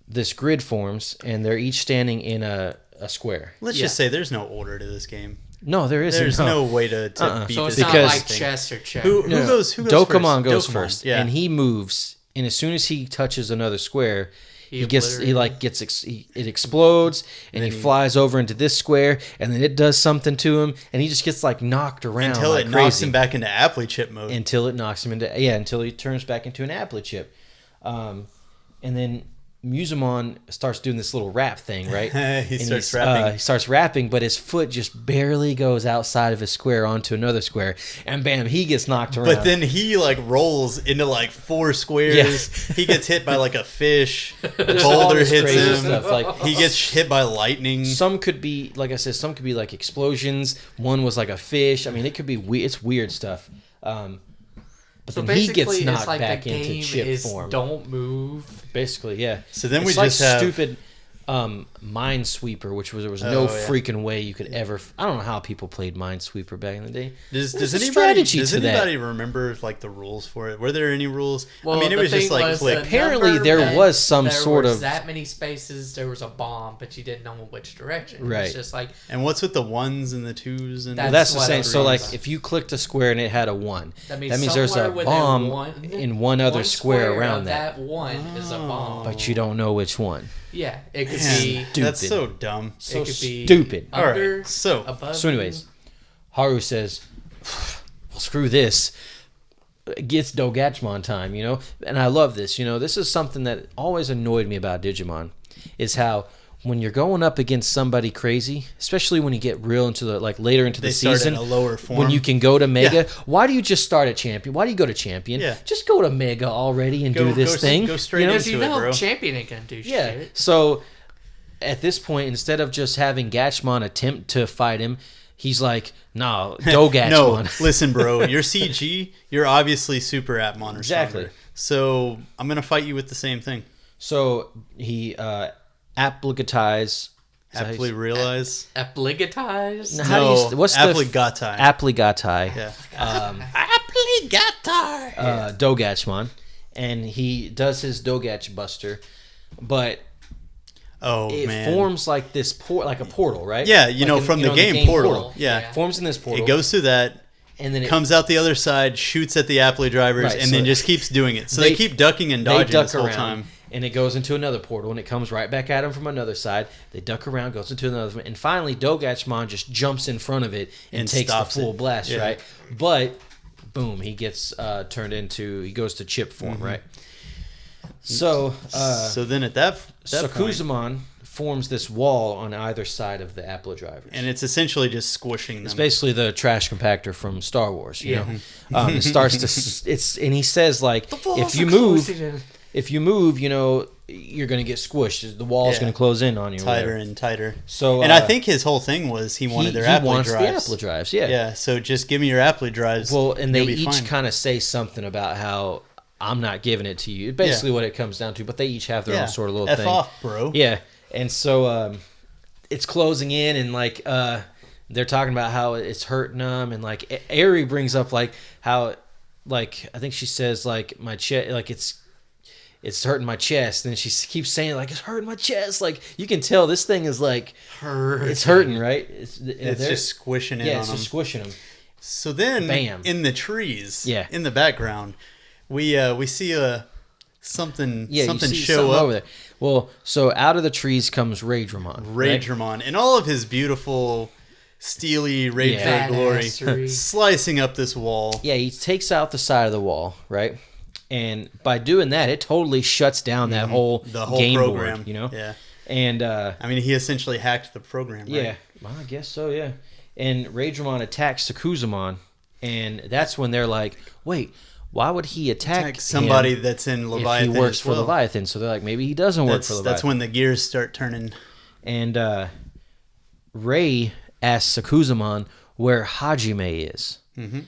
this grid forms, and they're each standing in a square. Let's just say there's no order to this game. No, there isn't. There's no way to beat So it's this not Because- like chess or checkers. Who goes? Who goes Dokomon first? goes first, Yeah. and he moves. And as soon as he touches another square, it explodes, and he flies over into this square, and then it does something to him, and he just gets like knocked around until like it crazy. knocks him back into Apply-chip mode. Until it knocks him until he turns back into an Apply-chip. And then Musamon starts doing this little rap thing, right? He starts rapping. He starts rapping, but his foot just barely goes outside of his square onto another square, and bam, he gets knocked around. But then he like rolls into like 4 squares. Yeah. He gets hit by like a fish. All Boulder this hits crazy him. stuff, like He gets hit by lightning. some could be, like I said, some could be like explosions. One was like a fish. I mean, it could be it's weird stuff. But So then he gets basically, knocked it's like back the into game chip is form. don't move. Basically, yeah. So then it's we like just have stupid Minesweeper, which there was Oh, no yeah. freaking way you could ever. I don't know how people played Minesweeper back in the day. Does There's a anybody strategy to that. remember like the rules for it? Were there any rules? Well, I mean, it the was just thing like was click. the Apparently number there meant was some there sort was of- that many spaces. There was a bomb, but you didn't know which direction. It Right. was just like And what's with the 1s and the 2s and That's That's the what same. it So, like, is. if you clicked a square and it had a 1, that that means there's a somewhere within bomb in one other square around of that. That one is a bomb. But you don't know which one. Yeah, it could Man, be. that's Stupid. so dumb. So it could be stupid. All right, under, so- above. So, anyways, Haru says, well, screw this. It gets Dogachmon time, you know? And I love this. You know, this is something that always annoyed me about Digimon, is how when you're going up against somebody crazy, especially when you get real into the, like, later into They the start season, in a lower form. when you can go to Mega, Yeah. why do you just start at Champion? Why do you go to Champion? Yeah. Just go to Mega already and do this thing. Go straight you know? Because you into it, know bro. champion ain't gonna do Yeah. shit. So at this point, instead of just having Gatchmon attempt to fight him, he's like, no, No, Gatchmon. listen, bro. You're CG. You're obviously super at Mon or Exactly. stronger. So I'm gonna fight you with the same thing. So he applicatize. Aptly realize. Obligatized. How do you, what's the Appligatai. Appligatai? Yeah. Dogachmon, and he does his Dogach Buster, but Oh it man. forms like this like a portal, right? Yeah, you Like know, in- from you the know, game portal. Yeah. Yeah. forms in this portal. It goes through that, and then it comes out the other side, shoots at the Apply drivers, Right, and so then just keeps doing it. So they keep ducking and they dodging duck this whole around, time. and it goes into another portal, and it comes right back at him from another side. They duck around, goes into another, and finally Dogachmon just jumps in front of it and takes the stops full it. blast, Yeah. right? But boom, he gets he goes to chip form, right? So So then at that point, Sakuzamon forms this wall on either side of the Appla drivers. and it's essentially just squishing them. It's basically the trash compactor from Star Wars, you Yeah. know. It starts to and he says like Walls if you are move, closing in. you know, you're gonna get squished. The wall's Yeah. gonna close in on you. or tighter whatever. and tighter. So And I think his whole thing was he wanted their he Apply wants drives. the Appla drives. Yeah. Yeah, so just give me your Apply drives. Well, and they you'll be each fine. kind of say something about how I'm not giving it to you. Basically, what it comes down to. But they each have their own sort of little F thing. off, bro. Yeah, and so it's closing in, and like they're talking about how it's hurting them, and like Eri brings up like how like I think she says like my chest, like it's hurting my chest, and she keeps saying like it's hurting my chest. Like you can tell this thing is like it's hurting, right? It's just squishing in on it's them. just squishing them. So then, Bam. in the trees, Yeah. in the background, we see something Yeah, something you see show something up. over there. Well, so out of the trees comes Raydramon. right? Raydramon in all of his beautiful, steely Raydra Yeah. glory, Badassery. slicing up this wall. Yeah, he takes out the side of the wall, right? And by doing that, it totally shuts down that whole The whole game program, board, you know? Yeah, And I mean, he essentially hacked the program. Right? yeah, well, I guess so, yeah. And Raydramon attacks Sakuzamon, and that's when they're like, wait, why would he attack somebody him that's in Leviathan if he works as for well? Leviathan? So they're like, maybe he doesn't work for Leviathan. That's when the gears start turning. And Ray asks Sakuzamon where Hajime is. Mm-hmm.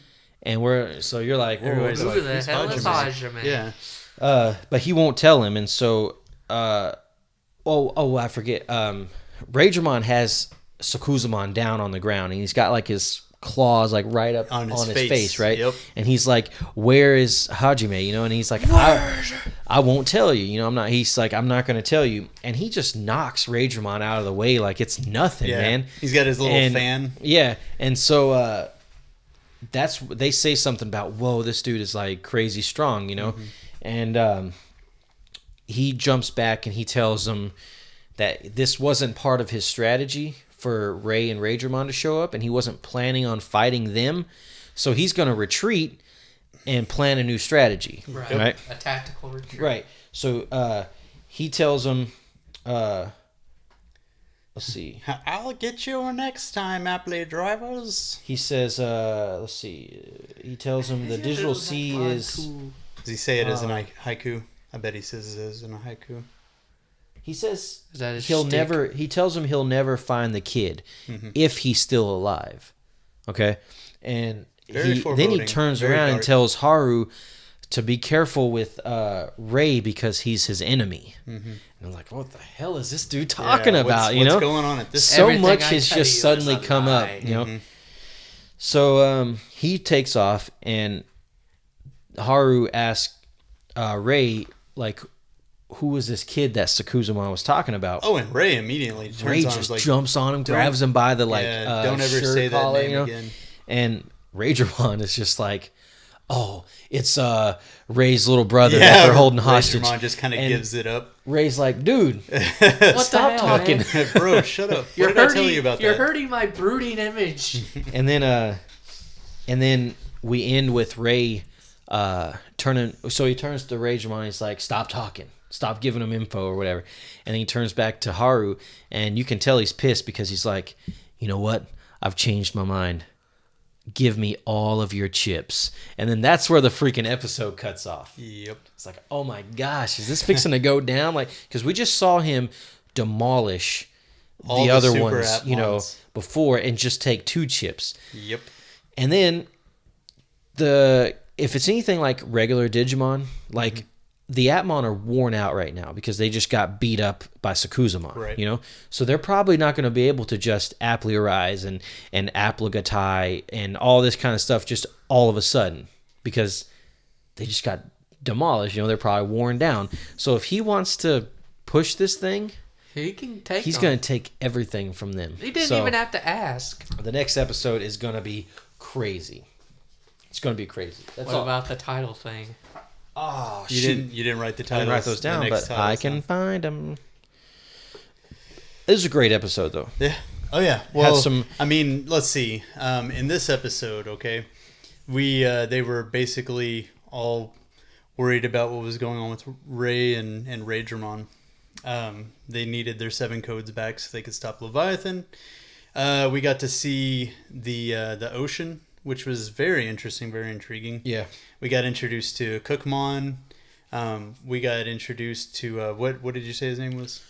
And you're like, whoa, Everybody's Who like, the who's hell is Hajime? Hajime? Yeah. but he won't tell him, and so I forget. Raydramon has Sakuzamon down on the ground, and he's got like his claws like right up on his face, right? Yep. And he's like, "Where is Hajime?" You know, and he's like, I won't tell you. You know, I'm not. He's like, I'm not going to tell you, and he just knocks Raydramon out of the way like it's nothing, Yeah. man. He's got his little fan. Yeah, and so that's they say something about, whoa, this dude is like crazy strong, you know, and he jumps back and he tells them that this wasn't part of his strategy for Ray and Raydramon to show up, and he wasn't planning on fighting them, so he's going to retreat and plan a new strategy, right? A tactical retreat. Right. So he tells them, let's see. I'll get you next time, Apple drivers. He says, let's see. He tells him the digital C is. Does he say it as a haiku? I bet he says it as in a haiku. He says Is that his he'll shtick? never. He tells him he'll never find the kid if he's still alive. Okay, and Very then he foreboding, turns very around and dark. tells Haru to be careful with Ray because he's his enemy. And I'm like, what the hell is this dude talking Yeah, about? what's Know, going on at this? so Everything much I has tell just you is suddenly a come up. lie. You know, so he takes off, and Haru asks Ray, like, who was this kid that Sakuzamon was talking about? Oh, and Ray immediately turns Ray on. just Like, jumps on him, grabs him by the like, don't ever shirt say that collar, name you know? again. And Raydramon is just like, oh, it's Ray's little brother that they're holding hostage. Raydramon just kind of And gives it up. Ray's like, dude, What stop the hell, talking. man? Bro, shut up. You're what did I hurting, tell you about you're that? hurting my brooding image. And then we end with Ray turning. So he turns to Raydramon. He's like, stop talking. Stop giving him info or whatever. And then he turns back to Haru, and you can tell he's pissed because he's like, you know what? I've changed my mind. Give me all of your chips. And then that's where the freaking episode cuts off. Yep. It's like, oh my gosh, is this fixing to go down? Like, because we just saw him demolish All the the other super ones, you know, Appmons. before and just take 2 chips. Yep. And then if it's anything like regular Digimon, like the Appmon are worn out right now because they just got beat up by Sakuzamon, Right. you know? So they're probably not going to be able to just Appliorize and Appligatai and all this kind of stuff just all of a sudden because they just got demolished, you know? They're probably worn down. So if he wants to push this thing, He can take he's them. going to take everything from them. He didn't So even have to ask. the next episode is going to be crazy. It's going to be crazy. That's What all. about the title thing? Oh, You didn't write the I titles. didn't write those the down, next but I titles, can huh? find them. This is a great episode, though. Yeah. Oh yeah. Well, some- I mean, let's see. In this episode, okay, they were basically all worried about what was going on with Ray and Raydramon. They needed their 7 codes back so they could stop Leviathan. We got to see the ocean, which was very interesting, very intriguing. Yeah. We got introduced to Cookmon. We got introduced to what did you say his name was?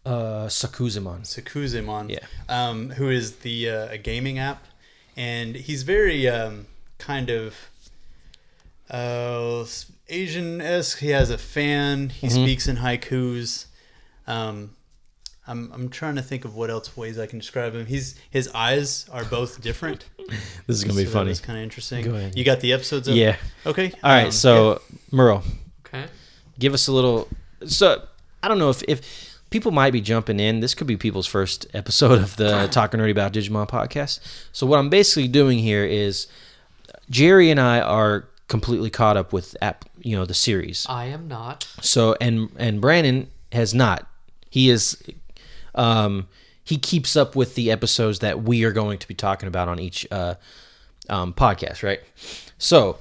Sakuzamon. Sakuzamon. Yeah. Who is the a gaming app, and he's very kind of Asian-esque. He has a fan. He speaks in haikus. I I'm trying to think of what else ways I can describe him. His eyes are both different. This is gonna be funny. It's kind of interesting. Go ahead. You got the episodes up? Yeah. Okay. All right. So Merle, Okay. give us a little. So I don't know if people might be jumping in. This could be people's first episode of the Talking Nerdy About Digimon podcast. So what I'm basically doing here is Jerry and I are completely caught up with the series. I am not. So and Brandon has not. He is. He keeps up with the episodes that we are going to be talking about on each podcast, right? So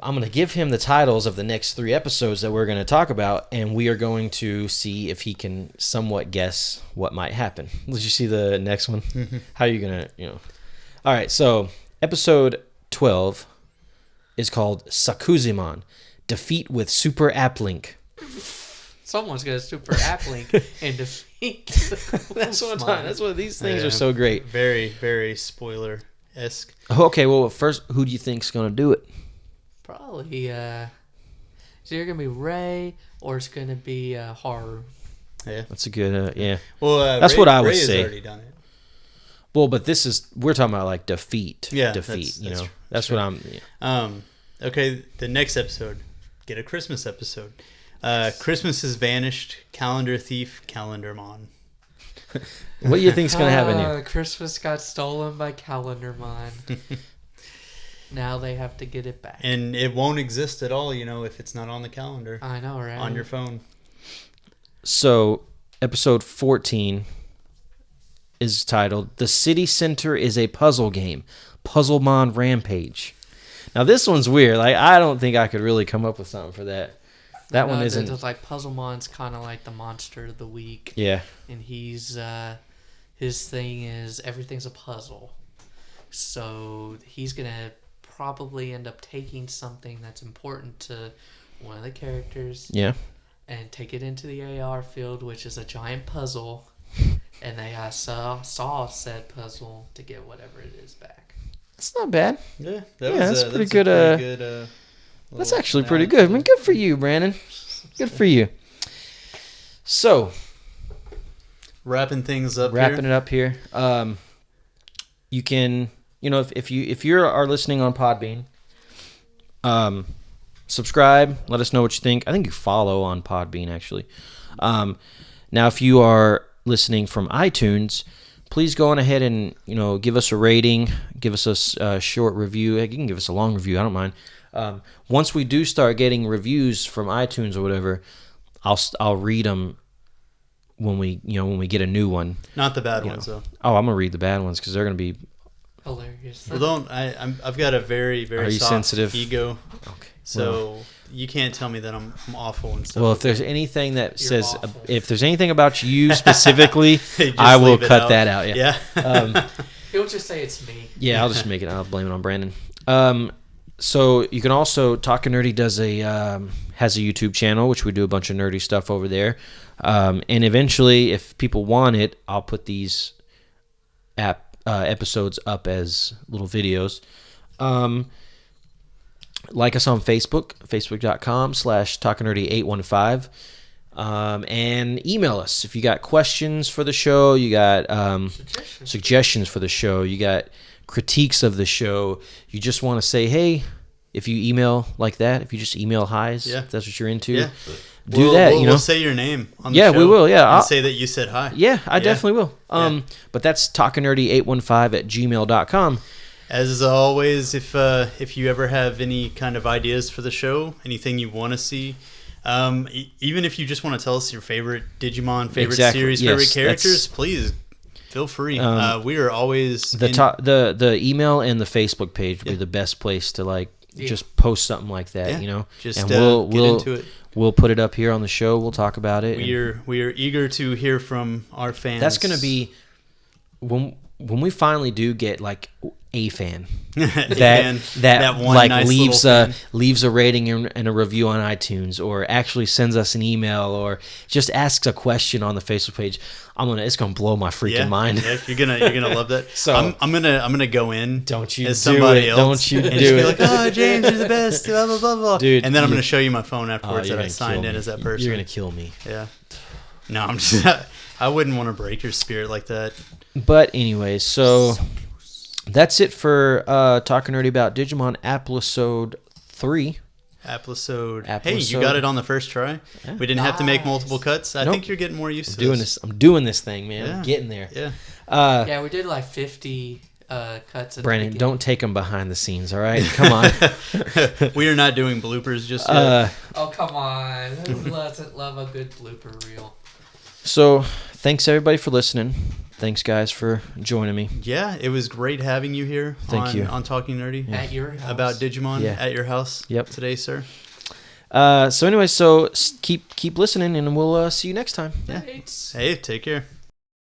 I'm going to give him the titles of the next 3 episodes that we're going to talk about, and we are going to see if he can somewhat guess what might happen. Did you see the next one? How are you going to, All right, so episode 12 is called Sakuzimon, Defeat with Super App Link. Someone's got a super app link and defeat. That's what I'm talking. That's what these things are so great. Very, very spoiler-esque. Okay, well, first, who do you think's going to do it? Probably, it's either going to be Ray or it's going to be Haru. Yeah. That's a good, yeah. Well, that's what I would Ray has say. already done it. Well, but we're talking about like defeat. Yeah, defeat. that's That's true. what I'm. Yeah. Okay, the next episode, get a Christmas episode. Christmas has vanished. Calendar thief, Calendarmon. What do you think's going to happen here? Christmas got stolen by Calendarmon. Now they have to get it back. And it won't exist at all, if it's not on the calendar. I know, right? On your phone. So, episode 14 is titled "The City Center is a Puzzle Game, Puzzlemon Rampage." Now, this one's weird. Like, I don't think I could really come up with something for that. That one isn't. It's like Puzzlemon's kind of like the monster of the week. Yeah. And he's his thing is everything's a puzzle. So he's gonna probably end up taking something that's important to one of the characters. Yeah. And take it into the AR field, which is a giant puzzle. And they solve said puzzle to get whatever it is back. That's not bad. Yeah, that's pretty good. That's actually pretty good. I mean, good for you, Brandon. Good for you. So, wrapping things up. Wrapping it up here. You can, if you are listening on Podbean, subscribe. Let us know what you think. I think you follow on Podbean actually. Now, if you are listening from iTunes, please go on ahead and give us a rating. Give us a short review. You can give us a long review. I don't mind. Once we do start getting reviews from iTunes or whatever, I'll read them when we get a new one. Not the bad ones though. Oh, I'm gonna read the bad ones because they're gonna be hilarious. Well, I've got a very, very soft sensitive? ego. Okay. So you can't tell me that I'm awful and stuff. Well, if there's anything that You're says awful. if there's anything about you specifically, Just I will leave it cut out. that out. Yeah. Yeah. He'll just say it's me. Yeah, I'll just make it. I'll blame it on Brandon. So you can also Talkin' Nerdy has a YouTube channel, which we do a bunch of nerdy stuff over there. And eventually, if people want it, I'll put these episodes up as little videos. Like us on Facebook, facebook.com/talkinnerdy815. And email us if you got questions for the show, you got suggestions for the show, you got critiques of the show, you just want to say, hey, if you email like that, if you just email highs, if that's what you're into, do that. We'll say your name on the show. Yeah, we will. Yeah, and say that you said hi. Yeah, I definitely will. But that's talkinnerdy815@gmail.com. As always, if you ever have any kind of ideas for the show, anything you want to see, even if you just want to tell us your favorite Digimon, favorite series, favorite characters, please feel free. We are always the email and the Facebook page would be the best place to just post something like that. Just and we'll get into it. We'll put it up here on the show. We'll talk about it. We are eager to hear from our fans. That's going to be when we finally do get a fan that one nice leaves a rating and a review on iTunes, or actually sends us an email, or just asks a question on the Facebook page. It's gonna blow my freaking mind. Yeah, you're gonna love that. So I'm gonna go in. Don't you as somebody else? Don't you and do just it? Be like, oh, James, you're the best. Blah blah blah blah. Dude, and then I'm gonna show you my phone afterwards that I gonna signed kill in me. as that person. You're gonna kill me. Yeah. No, I'm just. I wouldn't want to break your spirit like that. But anyways, so that's it for Talking Nerdy about Digimon Applisode 3. Applisode. Hey, Applisode. you got it on the first try. Yeah. We didn't have to make Nice. multiple cuts. I Nope. think you're getting more used to Doing this. I'm doing this thing, man. I'm Yeah. getting there. Yeah. Yeah, we did like 50 cuts. At Brandon, the don't take them behind the scenes, all right? Come on. We are not doing bloopers just yet. Oh, come on. Who doesn't love a good blooper reel? So, thanks everybody for listening. Thanks, guys, for joining me. Yeah, it was great having you here Thank you. on Talking Nerdy At your house. about Digimon Yeah. at your house Yep. today, sir. So anyway, keep listening, and we'll see you next time. Yeah. Thanks. Hey, take care.